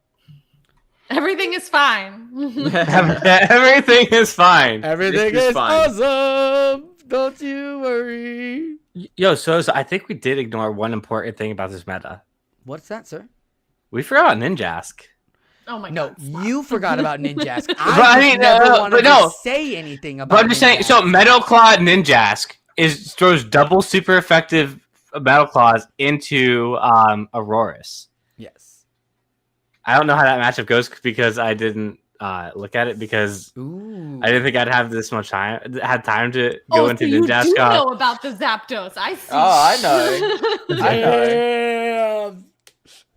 Speaker 2: Everything is fine.
Speaker 1: Everything is fine.
Speaker 3: Everything is awesome. Don't you worry.
Speaker 1: Yo, so I think we did ignore one important thing about this meta.
Speaker 3: What's that, sir?
Speaker 1: We forgot Ninjask.
Speaker 2: Oh my
Speaker 3: no,
Speaker 2: god!
Speaker 3: No, you forgot about Ninjask.
Speaker 1: I
Speaker 3: never wanted to say anything about.
Speaker 1: But I'm just saying. So Metal Claw Ninjask throws double super effective Metal Claws into Aurorus.
Speaker 3: Yes.
Speaker 1: I don't know how that matchup goes because I didn't look at it because I didn't think I'd have this much time. Had time to go into Ninjask.
Speaker 2: You do know about the Zapdos. I see.
Speaker 4: Oh, I know. I know.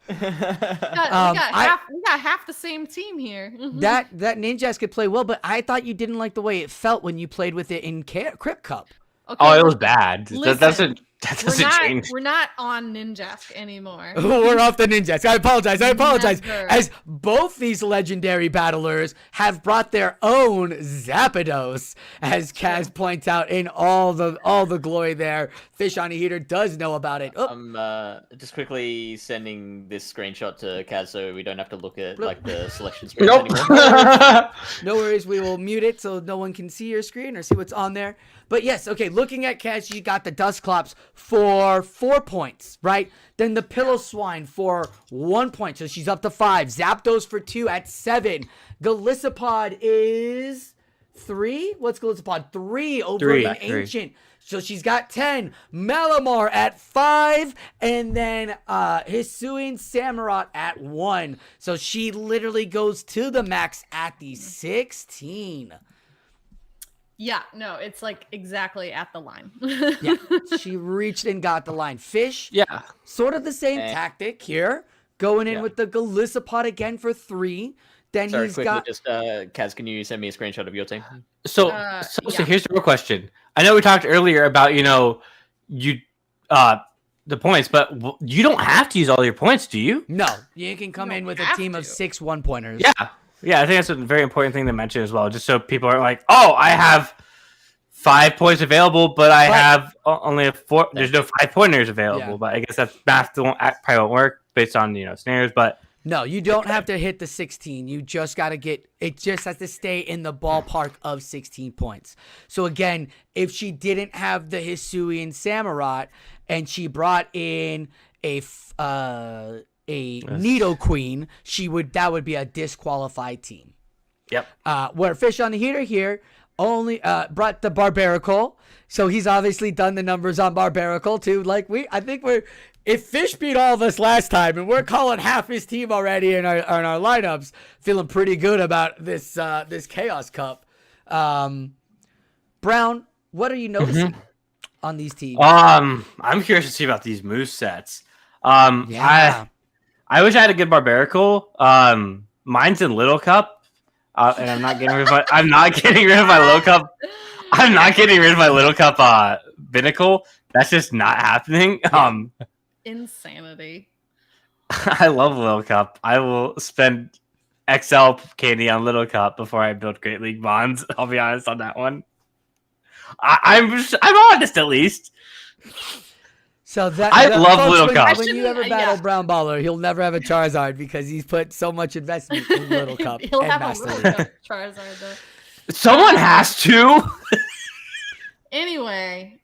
Speaker 2: we got half the same team here.
Speaker 3: That Ninjask could play well, but I thought you didn't like the way it felt when you played with it in Crypt Cup.
Speaker 2: Okay,
Speaker 1: oh, it was bad.
Speaker 2: Listen,
Speaker 1: that doesn't change.
Speaker 2: We're not on Ninjask anymore.
Speaker 3: We're off the Ninjask. I apologize.
Speaker 2: Never.
Speaker 3: As both these legendary battlers have brought their own Zapdos, as Kaz points out in all the glory there. FishOnAHeater does know about it. Oh.
Speaker 4: I'm just quickly sending this screenshot to Kaz so we don't have to look at like the selection screen anymore.
Speaker 3: No worries. We will mute it so no one can see your screen or see what's on there. But yes, okay, looking at Kaz, she got the Dusclops for 4 points, right? Then the Piloswine for 1 point, so she's up to 5. Zapdos for 2 at 7. Golisopod is 3? What's Golisopod? 3 over an Ancient. So she's got 10. Malamar at 5. And then Hisuian Samurott at 1. So she literally goes to the max at the 16.
Speaker 2: Yeah, no, it's like exactly at the line.
Speaker 3: Yeah, she reached and got the line. Fish,
Speaker 1: yeah,
Speaker 3: sort of the same tactic here. Going in with the Golisopod again for 3. Then
Speaker 4: Sorry,
Speaker 3: he's
Speaker 4: quickly,
Speaker 3: got...
Speaker 4: just Kaz, can you send me a screenshot of your team?
Speaker 1: So here's the real question. I know we talked earlier about, the points, but you don't have to use all your points, do you?
Speaker 3: No, you can come in with a team of 6 1-pointers.
Speaker 1: Yeah, I think that's a very important thing to mention as well, just so people aren't like, oh, I have 5 points available, but I have only 4. There's no 5-pointers available, but I guess that's math probably won't work based on snares. But
Speaker 3: no, you don't have to hit the 16. You just got to get it. Just has to stay in the ballpark of 16 points. So again, if she didn't have the Hisuian Samurott and she brought in a Nidoqueen, that would be a disqualified team.
Speaker 1: Yep.
Speaker 3: Where FishOnAHeater here only brought the Barbaracle, so he's obviously done the numbers on Barbaracle too. Like if Fish beat all of us last time, and we're calling half his team already in our lineups, feeling pretty good about this Chaos Cup. Brown, what are you noticing on these teams?
Speaker 1: I'm curious to see about these movesets. I wish I had a good Barbaracle. Mine's in Little Cup, and I'm not getting rid of my. I'm not getting rid of my Little Cup. I'm not getting rid of my Little Cup Binnacle. That's just not happening.
Speaker 2: Insanity.
Speaker 1: I love Little Cup. I will spend XL candy on Little Cup before I build Great League Bonds. I'll be honest on that one. I'm honest at least.
Speaker 3: So
Speaker 1: I love Little Cup.
Speaker 3: When you ever battle brownballer, he'll never have a Charizard because he's put so much investment in Little Cup.
Speaker 2: He'll have a Little Cup Charizard though.
Speaker 1: Someone has to.
Speaker 2: Anyway.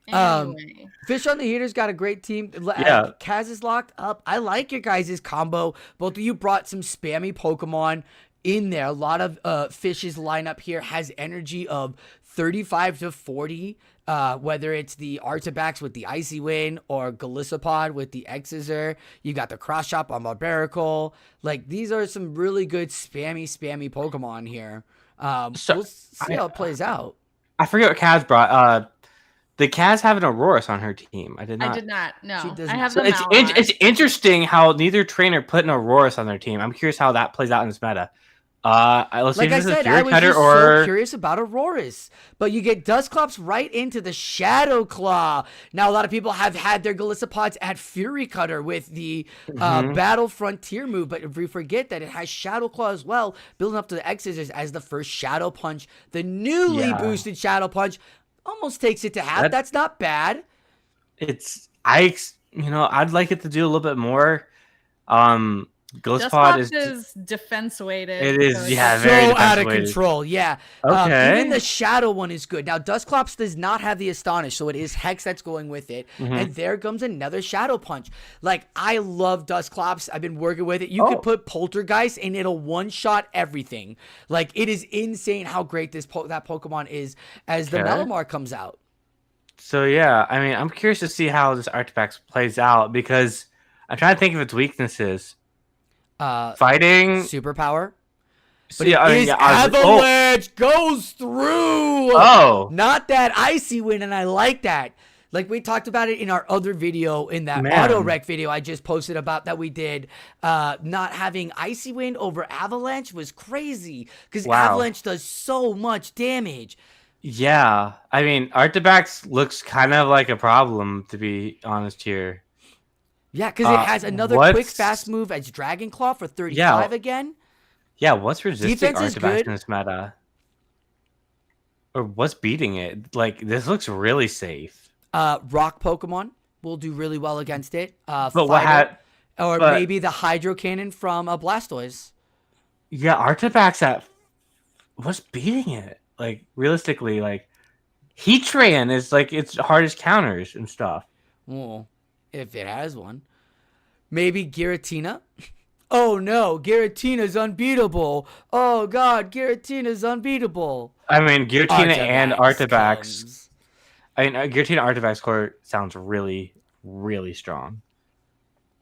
Speaker 3: Fish on the Heater's got a great team.
Speaker 1: Yeah.
Speaker 3: Kaz is locked up. I like your guys' combo. Both of you brought some spammy Pokemon in there. A lot of Fish's lineup here has energy of 35 to 40. Whether it's the Artibax with the Icy Wind or Golisopod with the X-Scissor. You got the Cross Chop on Barbaracle. Like, these are some really good spammy Pokemon here. We'll see how it plays out.
Speaker 1: I forget what Kaz brought. The Kaz have an Aurorus on her team. I did not.
Speaker 2: No,
Speaker 3: She does
Speaker 2: I
Speaker 3: not.
Speaker 2: have
Speaker 1: So
Speaker 2: the Malamar.
Speaker 1: it's interesting how neither trainer put an Aurorus on their team. I'm curious how that plays out in this meta. Let's see
Speaker 3: Like
Speaker 1: if
Speaker 3: I
Speaker 1: this is
Speaker 3: said, I was
Speaker 1: Cutter
Speaker 3: just
Speaker 1: or
Speaker 3: so curious about Aurorus. But you get Dusclops right into the Shadow Claw. Now, a lot of people have had their Galisopods at Fury Cutter with the Battle Frontier move. But if we forget that it has Shadow Claw as well, building up to the X-Scissors as the first Shadow Punch. The newly boosted Shadow Punch almost takes it to half. That's not bad.
Speaker 1: I'd like it to do a little bit more. Ghostpod
Speaker 2: is defense weighted.
Speaker 1: It is,
Speaker 2: so
Speaker 1: very
Speaker 3: so out of
Speaker 1: weighted.
Speaker 3: control. Yeah.
Speaker 1: Okay.
Speaker 3: Even the Shadow one is good. Now, Dusclops does not have the Astonish, so it is Hex that's going with it. And there comes another Shadow Punch. Like, I love Dusclops. I've been working with it. You could put Poltergeist and it'll one-shot everything. Like, it is insane how great that Pokemon is as the Malamar comes out.
Speaker 1: So, yeah, I mean, I'm curious to see how this Artifact plays out because I'm trying to think of its weaknesses. Fighting
Speaker 3: superpower, but Avalanche goes through. Not that Icy Wind, and I like that. Like we talked about it in our other video, in that auto wreck video I just posted about that we did. Not having Icy Wind over Avalanche was crazy because Avalanche does so much damage.
Speaker 1: Yeah, I mean, Artifact looks kind of like a problem, to be honest here.
Speaker 3: Yeah, because it has another quick, fast move as Dragon Claw for 35 again.
Speaker 1: Yeah, what's resisting Artifact in this meta? Or what's beating it? Like, this looks really safe.
Speaker 3: Rock Pokemon will do really well against it. Maybe the Hydro Cannon from Blastoise.
Speaker 1: Yeah, Artifact's what's beating it? Like, realistically, like, Heatran is, like, its hardest counters and stuff.
Speaker 3: Well, if it has one. Maybe Giratina? Oh no, Giratina's unbeatable. Oh god, Giratina's unbeatable.
Speaker 1: I mean, Giratina and Artifact. Giratina Artifact core sounds really, really strong.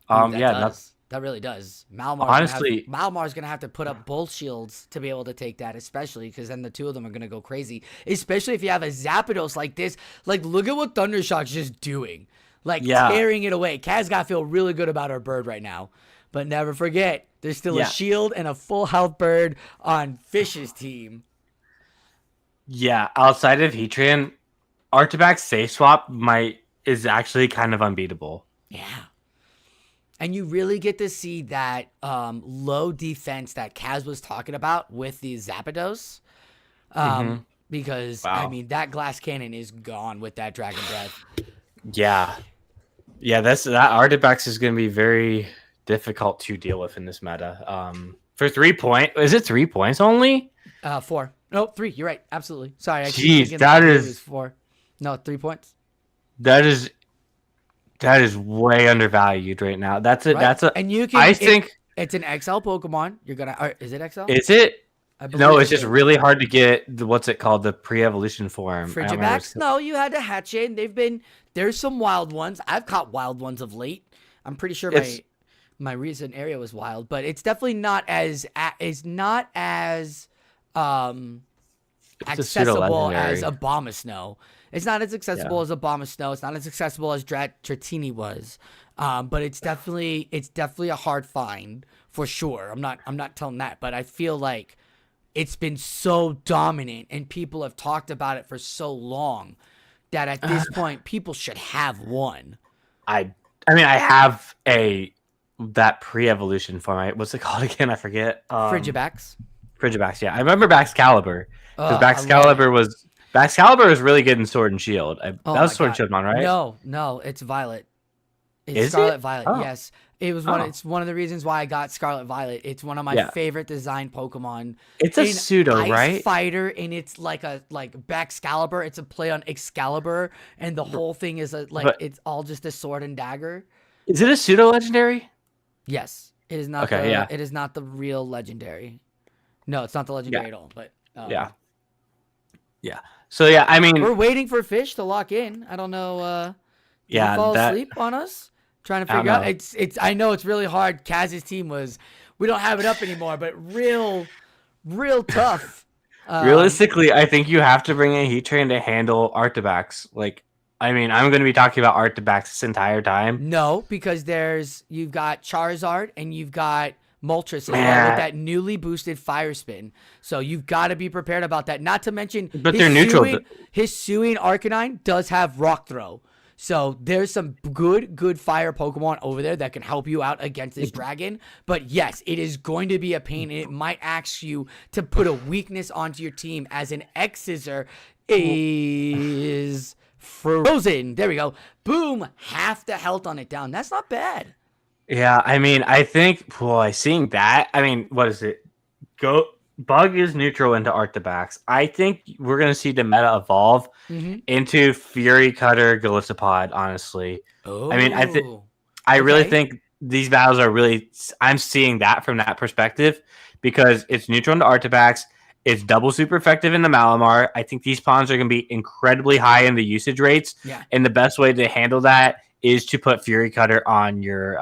Speaker 3: That really does.
Speaker 1: Honestly,
Speaker 3: Malamar's gonna have to put up both shields to be able to take that, especially because then the two of them are gonna go crazy. Especially if you have a Zapdos like this. Like, look at what Thundershock's just doing. Like, tearing it away. Kaz got to feel really good about her bird right now. But never forget, there's still a shield and a full health bird on Fish's team.
Speaker 1: Yeah, outside of Heatran, Artifact's Safe Swap is actually kind of unbeatable.
Speaker 3: Yeah. And you really get to see that low defense that Kaz was talking about with the Zapdos. Because, I mean, that Glass Cannon is gone with that Dragon Breath.
Speaker 1: Yeah. Yeah, that Artifact is going to be very difficult to deal with in this meta. For 3 points, is it 3 points only?
Speaker 3: 4. No, 3. You're right. Absolutely. Sorry.
Speaker 1: Jeez, that is
Speaker 3: 4. No, 3 points.
Speaker 1: That is way undervalued right now. That's it.
Speaker 3: Right.
Speaker 1: And you can. I think
Speaker 3: it's an XL Pokemon. You're gonna. Is it XL?
Speaker 1: Is it? No, it's just really hard to get what's it called, the pre-evolution form.
Speaker 3: Frigibax? No, you had to hatch it. There's some wild ones. I've caught wild ones of late. I'm pretty sure my recent area was wild, but it's definitely not as accessible as Abomasnow. It's not as accessible as Abomasnow. It's not as accessible as Dratini was. But it's definitely a hard find for sure. I'm not telling that, but I feel like it's been so dominant and people have talked about it for so long that at this point people should have one.
Speaker 1: I mean, I have that pre-evolution form. What's it called again? I forget.
Speaker 3: Frigibax,
Speaker 1: yeah. I remember Baxcalibur. Because Baxcalibur was really good in Sword and Shield. That was Sword and Shield, right?
Speaker 3: No, it's Violet. It's Scarlet Violet, yes. It was it's one of the reasons why I got Scarlet Violet. It's one of my favorite design Pokemon.
Speaker 1: It's a pseudo,
Speaker 3: Ice
Speaker 1: right?
Speaker 3: Fighter, and it's like Baxcalibur. It's a play on Excalibur, and the whole thing is it's all just a sword and dagger.
Speaker 1: Is it a pseudo legendary?
Speaker 3: Yes, it is not.
Speaker 1: Okay,
Speaker 3: It is not the real legendary. No, it's not the legendary at all. But
Speaker 1: yeah. So yeah, I mean,
Speaker 3: we're waiting for Fish to lock in. I don't know. Did he fall asleep on us? Trying to figure out. It's. I know it's really hard. Kaz's team was. We don't have it up anymore, but real tough.
Speaker 1: Realistically, I think you have to bring a Heat Train to handle Arctibax. Like, I mean, I'm going to be talking about Arctibax this entire time.
Speaker 3: No, because you've got Charizard and you've got Moltres as well with that newly boosted Fire Spin. So you've got to be prepared about that. Not to mention,
Speaker 1: but they're neutral.
Speaker 3: His Suing Arcanine does have Rock Throw. So there's some good fire Pokemon over there that can help you out against this dragon. But yes, it is going to be a pain, and it might ask you to put a weakness onto your team, as an X-Scissor is frozen. There we go. Boom. Half the health on it down. That's not bad.
Speaker 1: Yeah, I mean, I think, seeing that, I mean, what is it? Bug is neutral into Arctibax. I think we're going to see the meta evolve into Fury Cutter Golisopod, honestly.
Speaker 3: Oh.
Speaker 1: I mean, I really think these battles are really, I'm seeing that from that perspective, because it's neutral into Arctibax. It's double super effective in the Malamar. I think these pawns are going to be incredibly high in the usage rates.
Speaker 3: Yeah.
Speaker 1: And the best way to handle that is to put Fury Cutter on your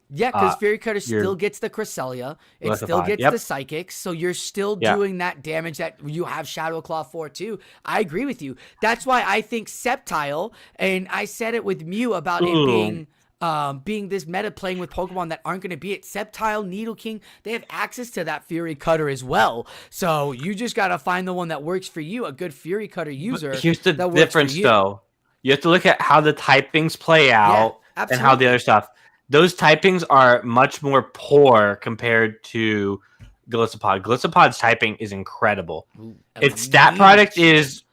Speaker 3: because Fury Cutter still gets the Cresselia. It still gets the Psychics. So you're still doing that damage that you have Shadow Claw for too. I agree with you. That's why I think Sceptile, and I said it with Mew about it being this meta playing with Pokemon that aren't going to be it. Sceptile, Nidoking, they have access to that Fury Cutter as well. So you just got to find the one that works for you, a good Fury Cutter user.
Speaker 1: But here's the difference, though. You have to look at how the typings play out and how the other stuff. Those typings are much more poor compared to Golisopod. Golisopod's typing is incredible. Its stat product is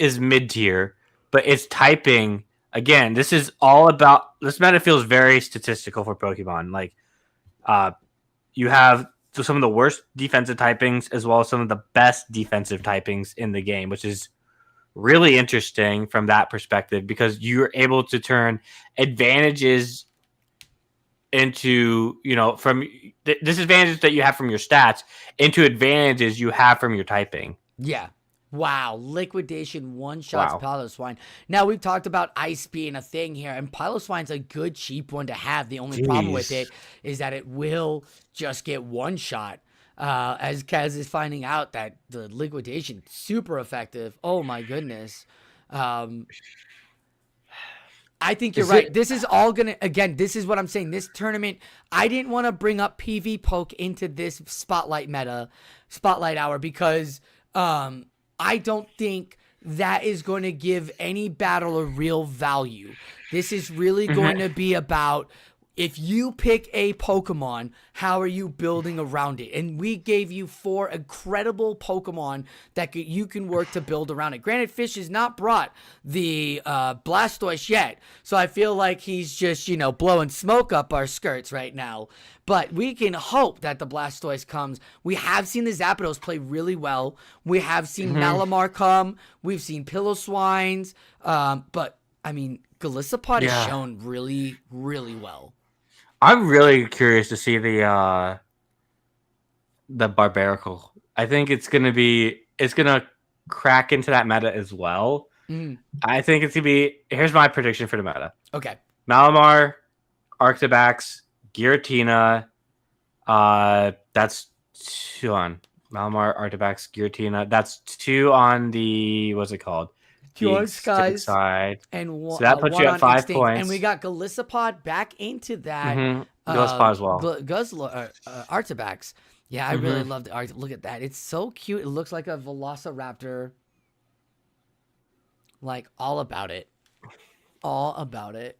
Speaker 1: mid-tier, but its typing, again, this meta feels very statistical for Pokemon. Like, you have some of the worst defensive typings as well as some of the best defensive typings in the game, which is really interesting from that perspective, because you're able to turn advantages into, from disadvantages that you have from your stats into advantages you have from your typing.
Speaker 3: Yeah. Wow. Liquidation one-shots Piloswine. Now, we've talked about Ice being a thing here, and Piloswine's a good, cheap one to have. The only problem with it is that it will just get one-shot. As Kaz is finding out that the liquidation super effective. Oh my goodness. I think you're right. This is all gonna, again, this is what I'm saying. This tournament, I didn't want to bring up PV Poke into this spotlight hour, because I don't think that is going to give any battle a real value. This is really going to be about, if you pick a Pokemon, how are you building around it? And we gave you 4 incredible Pokemon that you can work to build around it. Granted, Fish has not brought the Blastoise yet, so I feel like he's just, blowing smoke up our skirts right now. But we can hope that the Blastoise comes. We have seen the Zapdos play really well. We have seen Malamar come. We've seen Piloswines. But, I mean, Golisopod has shown really, really well.
Speaker 1: I'm really curious to see the Barbaracle. I think it's gonna crack into that meta as well. I think it's gonna be. Here's my prediction for the meta.
Speaker 3: Okay.
Speaker 1: Malamar, Arctibax, Giratina. That's 2 on Malamar, Arctibax, Giratina. That's 2 on the, what's it called?
Speaker 3: Pure Skies
Speaker 1: side,
Speaker 3: and
Speaker 1: so that puts you at 5
Speaker 3: Extinct.
Speaker 1: points.
Speaker 3: And we got Golisopod back into that.
Speaker 1: Golisopod as well.
Speaker 3: Arctibax. Yeah, I really love the art. Look at that. It's so cute. It looks like a Velociraptor. Like, all about it. All about it.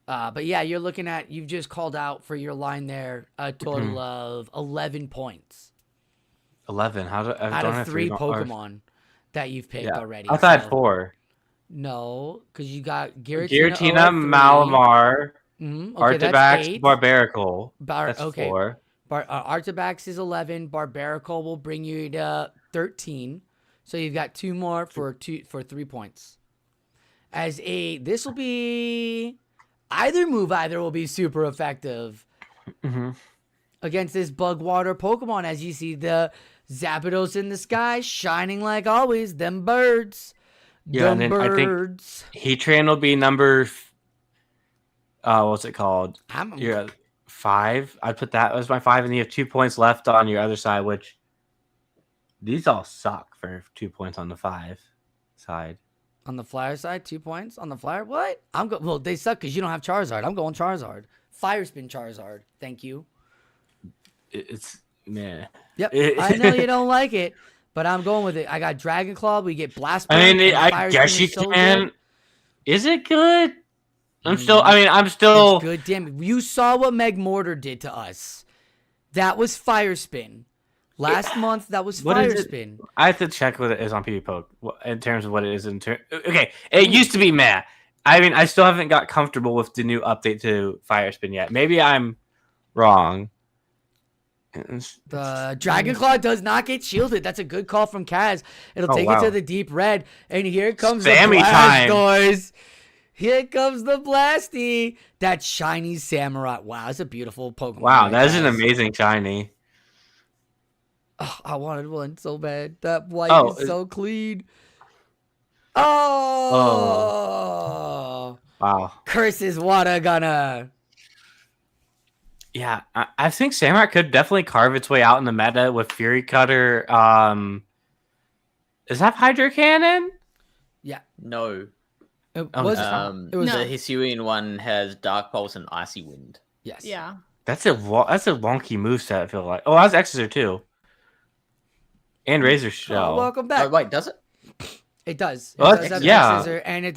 Speaker 3: But yeah, you've just called out for your line there a total of 11 points.
Speaker 1: 11.
Speaker 3: Out of 3 Pokemon that you've picked already.
Speaker 1: I thought I had 4.
Speaker 3: No, because you got
Speaker 1: Giratina,
Speaker 3: OR3.
Speaker 1: Malamar,
Speaker 3: Okay, that's
Speaker 1: Artabax,
Speaker 3: 8.
Speaker 1: Barbaracle. That's
Speaker 3: Okay.
Speaker 1: 4.
Speaker 3: Artabax is 11. Barbaracle will bring you to 13. So you've got 2 more for 3 points. This will be either will be super effective against this bug water Pokemon. As you see the Zapdos in the sky shining like always. Them birds.
Speaker 1: Yeah, and then
Speaker 3: birds.
Speaker 1: I think Heatran will be number. What's it called? You're 5. I'd put that as my 5, and you have 2 points left on your other side, which these all suck for 2 points on the 5 side.
Speaker 3: On the flyer side, 2 points on the flyer. What? Well, they suck because you don't have Charizard. I'm going Charizard. Fire spin Charizard. Thank you.
Speaker 1: It's meh.
Speaker 3: Yep. I know you don't like it, but I'm going with it. I got Dragon Claw. We get Blast Burn.
Speaker 1: I mean, I guess you can. Good. Is it good? I'm still. It's
Speaker 3: good. Damn. You saw what Megmortar did to us. That was Fire Spin. Last month, that was Fire Spin.
Speaker 1: I have to check what it is on PvPoke in terms of what it is. Okay, it used to be meh. I mean, I still haven't got comfortable with the new update to Fire Spin yet. Maybe I'm wrong.
Speaker 3: The Dragon Claw does not get shielded. That's a good call from Kaz. It'll take it to the deep red. And here comes the Blastoise. Here comes the Blasty. That shiny Samurai. Wow, that's a beautiful Pokemon.
Speaker 1: Wow, that is an amazing shiny.
Speaker 3: Oh, I wanted one so bad. That white is so clean. Oh.
Speaker 1: Wow.
Speaker 3: Curses water gunner.
Speaker 1: Yeah, I think Samurai could definitely carve its way out in the meta with Fury Cutter. Is that Hydro Cannon?
Speaker 4: Yeah. No.
Speaker 3: It was
Speaker 4: the Hisuian one has Dark Pulse and Icy Wind.
Speaker 3: Yes.
Speaker 2: Yeah.
Speaker 1: That's a wonky moveset, I feel like. Oh, that's Exeter too. And Razor Shell.
Speaker 3: Oh, welcome back.
Speaker 4: Oh, wait, does it?
Speaker 3: It does.
Speaker 1: Well,
Speaker 3: it does have Exeter, and it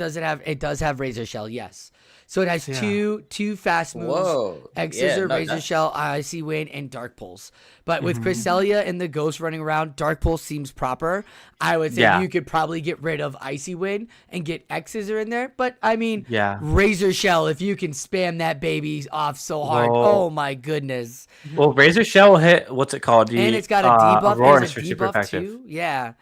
Speaker 3: does have Razor Shell, yes. So it has two fast moves.
Speaker 4: Whoa.
Speaker 3: Exeter, Razor Shell, Icy Wind, and Dark Pulse. But with Cresselia and the Ghost running around, Dark Pulse seems proper. I would say you could probably get rid of Icy Wind and get Exeter in there. But, I mean, Razor Shell, if you can spam that baby off so hard. Oh, my goodness.
Speaker 1: Well, Razor Shell will hit, what's it called?
Speaker 3: And it's got a debuff.
Speaker 1: Aurora
Speaker 3: It's a debuff, too. Yeah.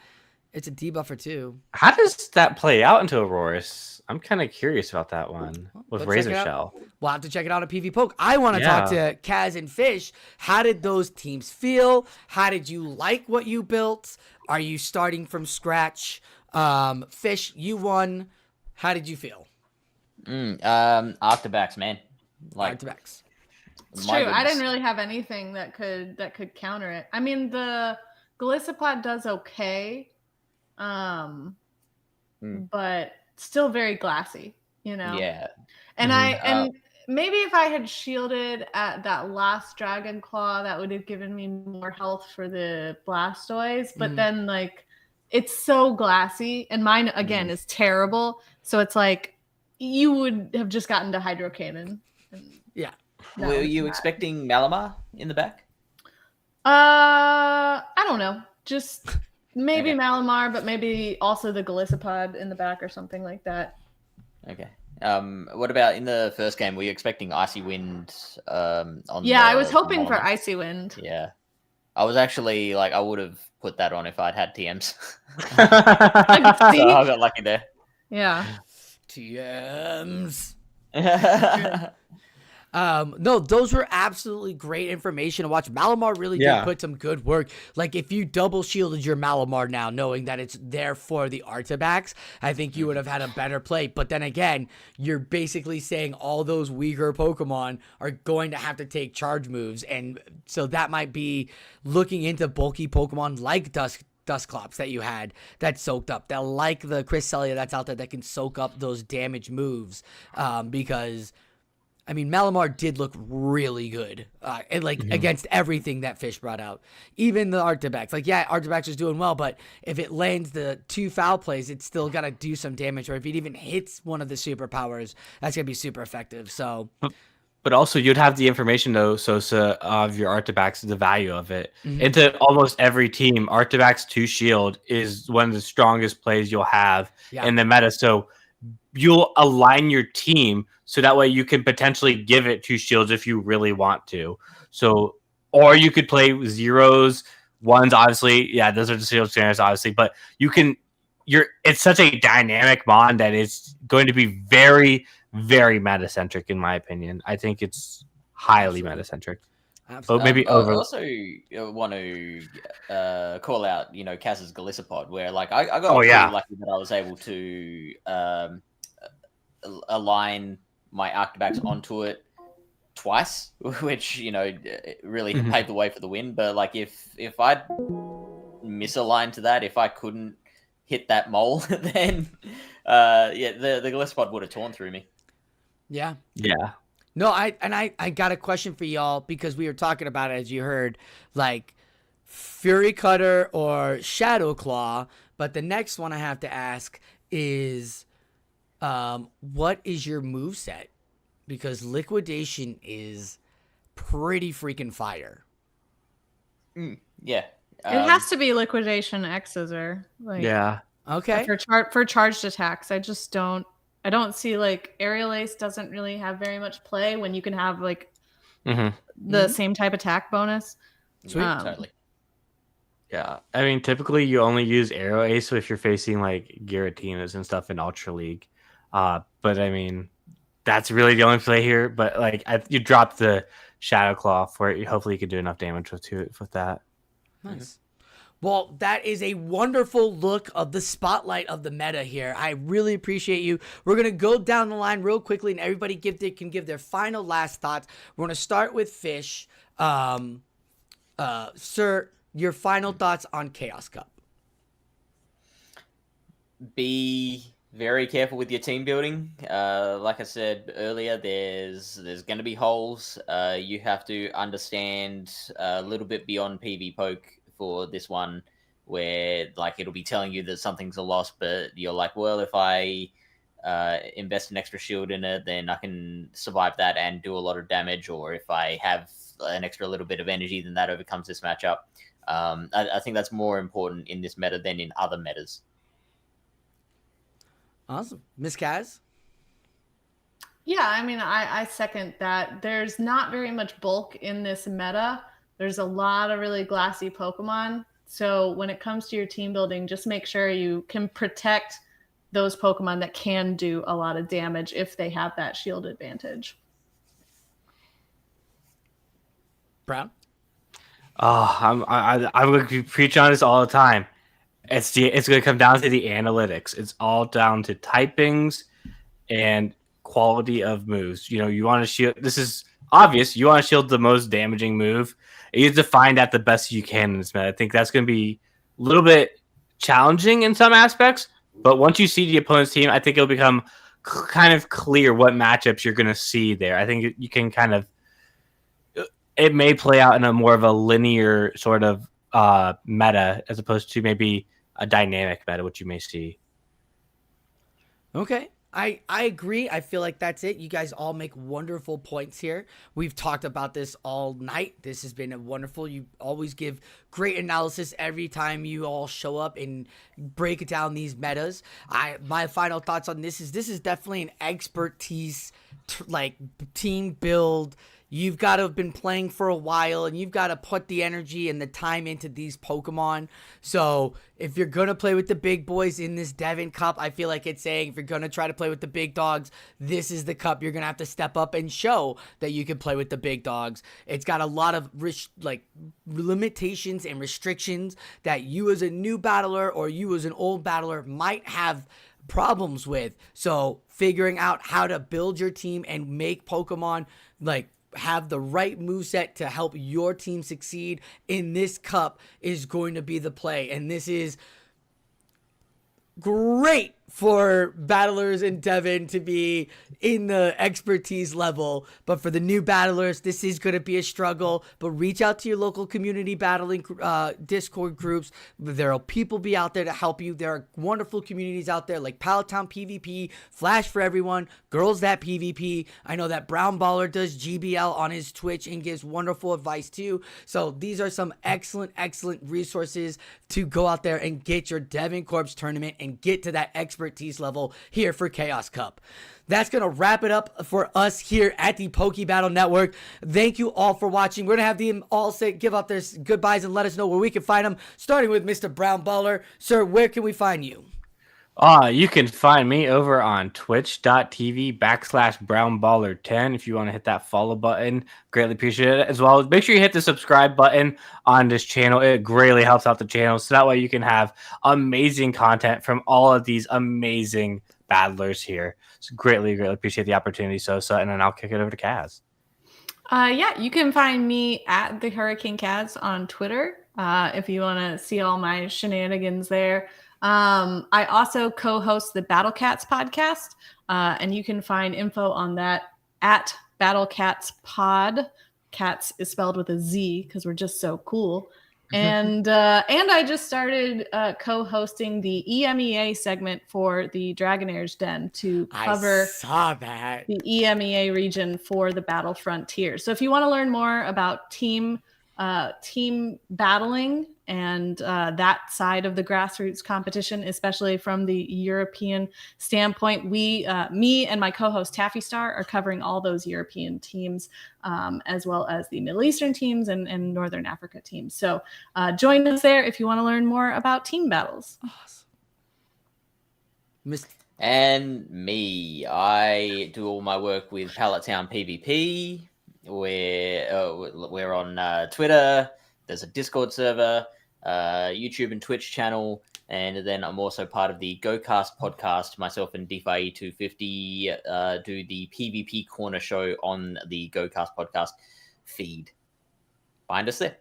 Speaker 3: It's a debuffer, too.
Speaker 1: How does that play out into Aurorus? I'm kind of curious about that one with Razor Shell.
Speaker 3: We'll have to check it out at PvPoke. I want to talk to Kaz and Fish. How did those teams feel? How did you like what you built? Are you starting from scratch? Fish, you won. How did you feel?
Speaker 4: Arctabacks, man.
Speaker 3: Arctabacks.
Speaker 2: It's true. I didn't really have anything that could counter it. I mean, the Golisopod does okay. But still very glassy, you know?
Speaker 4: Yeah.
Speaker 2: And and maybe if I had shielded at that last Dragon Claw, that would have given me more health for the Blastoise. But then, like, it's so glassy, and mine, again, is terrible. So it's like, you would have just gotten to Hydro Cannon.
Speaker 3: Yeah.
Speaker 4: Were you expecting Malamar in the back?
Speaker 2: I don't know. Just... Maybe Malamar, but maybe also the Golisopod in the back or something like that.
Speaker 4: Okay. What about in the first game? Were you expecting Icy Wind on
Speaker 2: I was hoping for Icy Wind.
Speaker 4: Yeah. I was actually, I would have put that on if I'd had TMs.
Speaker 2: So
Speaker 4: I got lucky there.
Speaker 2: Yeah.
Speaker 3: TMs. No, those were absolutely great information to watch. Malamar really did put some good work. Like, if you double shielded your Malamar now, knowing that it's there for the Artabax, I think you would have had a better play. But then again, you're basically saying all those weaker Pokemon are going to have to take charge moves. And so that might be looking into bulky Pokemon like Dusclops that you had that soaked up, that like the Cresselia that's out there that can soak up those damage moves, because... I mean, Malamar did look really good, against everything that Fish brought out. Even the Arctabax. Arctabax was doing well, but if it lands the 2 foul plays, it's still got to do some damage. Or if it even hits one of the superpowers, that's going to be super effective. So,
Speaker 1: but also you'd have the information, though, Sosa, of your Arctabax, the value of it. Into almost every team, Arctabax 2 shield is one of the strongest plays you'll have in the meta. So you'll align your team so that way you can potentially give it 2 shields if you really want to. So, or you could play 0s, 1s, obviously. Yeah, those are the shield standards, obviously. But it's such a dynamic mod that it's going to be very, very meta-centric, in my opinion. I think it's highly meta-centric.
Speaker 3: Absolutely.
Speaker 1: But maybe
Speaker 4: I
Speaker 1: over.
Speaker 4: also want to call out, Kaz's Galissapod, where like I got pretty lucky that I was able to align my Arctobacks onto it twice, which really paved the way for the win. But like if I'd misaligned to that, if I couldn't hit that mole, then the Galissapod would have torn through me.
Speaker 3: Yeah.
Speaker 1: No,
Speaker 3: I got a question for y'all, because we were talking about it, as you heard, like Fury Cutter or Shadow Claw. But the next one I have to ask is, what is your moveset? Because Liquidation is pretty freaking fire.
Speaker 4: Yeah.
Speaker 2: It has to be Liquidation X Scissor.
Speaker 3: Okay.
Speaker 2: For charged attacks. I don't see like Aerial Ace doesn't really have very much play when you can have like the same type attack bonus.
Speaker 3: Sweet.
Speaker 4: Totally.
Speaker 1: Yeah, I mean, typically you only use Aero Ace if you're facing like Giratinas and stuff in Ultra League. But I mean, that's really the only play here. But like, you drop the Shadow Claw for it. Hopefully, you can do enough damage with that.
Speaker 3: Nice. Well, that is a wonderful look of the spotlight of the meta here. I really appreciate you. We're going to go down the line real quickly, and everybody can give their final last thoughts. We're going to start with Fish. Sir, your final thoughts on Chaos Cup.
Speaker 4: Be very careful with your team building. Like I said earlier, there's going to be holes. You have to understand a little bit beyond PV poke for this one, where like it'll be telling you that something's a loss, but you're like, well, if I invest an extra shield in it, then I can survive that and do a lot of damage. Or if I have an extra little bit of energy, then that overcomes this matchup. I think that's more important in this meta than in other metas.
Speaker 3: Awesome. Miss Kaz?
Speaker 2: Yeah, I mean, I second that. There's not very much bulk in this meta. There's a lot of really glassy Pokemon. So when it comes to your team building, just make sure you can protect those Pokemon that can do a lot of damage if they have that shield advantage.
Speaker 3: Brown?
Speaker 1: Oh, I'm going to preach on this all the time. It's going to come down to the analytics. It's all down to typings and quality of moves. You want to shield. This is obvious. You want to shield the most damaging move. You have to find that the best you can in this meta. I think that's going to be a little bit challenging in some aspects, but once you see the opponent's team, I think it'll become kind of clear what matchups you're going to see there. I think you can kind of. It may play out in a more of a linear sort of meta as opposed to maybe a dynamic meta, which you may see.
Speaker 3: Okay. I agree. I feel like that's it. You guys all make wonderful points here. We've talked about this all night. This has been a wonderful. You always give great analysis every time you all show up and break down these metas. My final thoughts on this is definitely an expertise like team build. You've got to have been playing for a while, and you've got to put the energy and the time into these Pokemon. So if you're going to play with the big boys in this Devon Cup, I feel like it's saying if you're going to try to play with the big dogs, this is the cup. You're going to have to step up and show that you can play with the big dogs. It's got a lot of limitations and restrictions that you as a new battler or you as an old battler might have problems with. So figuring out how to build your team and make Pokemon have the right moveset to help your team succeed in this cup is going to be the play. And this is great for battlers in Devon to be in the expertise level, but for the new battlers, this is going to be a struggle. But reach out to your local community battling Discord groups. There will people be out there to help you. There are wonderful communities out there like Palatown PvP, Flash for Everyone, Girls That PvP. I know that brownballer does GBL on his Twitch and gives wonderful advice too. So these are some excellent resources to go out there and get your Devon Corps tournament and get to that expertise expertise level here for Chaos Cup. That's going to wrap it up for us here at the Poke Battle Network. Thank you all for watching. We're going to have them all give up their goodbyes and let us know where we can find them, starting with Mr. Brownballer. Sir, where can we find you?
Speaker 1: You can find me over on twitch.tv/brownballer10 if you want to hit that follow button. Greatly appreciate it. As well, make sure you hit the subscribe button on this channel. It greatly helps out the channel, so that way you can have amazing content from all of these amazing battlers here. So greatly appreciate the opportunity, Sosa, and then I'll kick it over to Kaz.
Speaker 2: Yeah, you can find me at the Hurricanekaz on Twitter if you want to see all my shenanigans there. I also co-host the Battle Cats podcast, and you can find info on that at Battle Cats Pod. Cats is spelled with a Z because we're just so cool. And I just started co-hosting the EMEA segment for the Dragonair's Den to cover the EMEA region for the Battle Frontier. So if you want to learn more about team battling and that side of the grassroots competition, especially from the European standpoint, me and my co-host Taffy Star are covering all those European teams, as well as the Middle Eastern teams and Northern Africa teams. So join us there if you want to learn more about team battles.
Speaker 3: Awesome.
Speaker 4: And me, I do all my work with Pallet Town PvP. We're on Twitter. There's a Discord server, YouTube and Twitch channel, and then I'm also part of the GoCast podcast. Myself and DeFi250 do the PvP Corner show on the GoCast podcast feed. Find us there.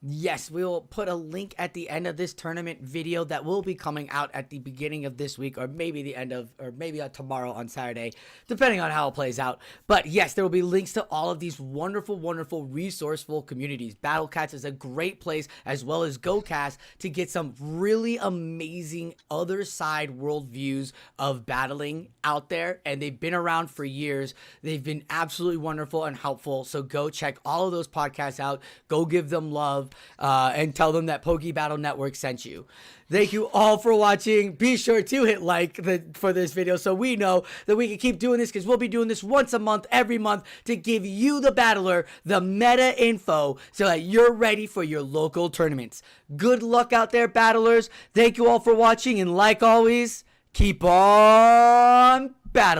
Speaker 3: Yes, we will put a link at the end of this tournament video that will be coming out at the beginning of this week, or maybe the end of, or maybe tomorrow on Saturday, depending on how it plays out. But yes, there will be links to all of these wonderful, wonderful, resourceful communities. Battle Cats is a great place, as well as GoCast, to get some really amazing other side worldviews of battling out there, and they've been around for years. They've been absolutely wonderful and helpful, so go check all of those podcasts out. Go give them love. And tell them that Poke Battle Network sent you. Thank you all for watching. Be sure to hit like for this video so we know that we can keep doing this, because we'll be doing this once a month, every month, to give you, the battler, the meta info so that you're ready for your local tournaments. Good luck out there, battlers. Thank you all for watching, and like always, keep on battling.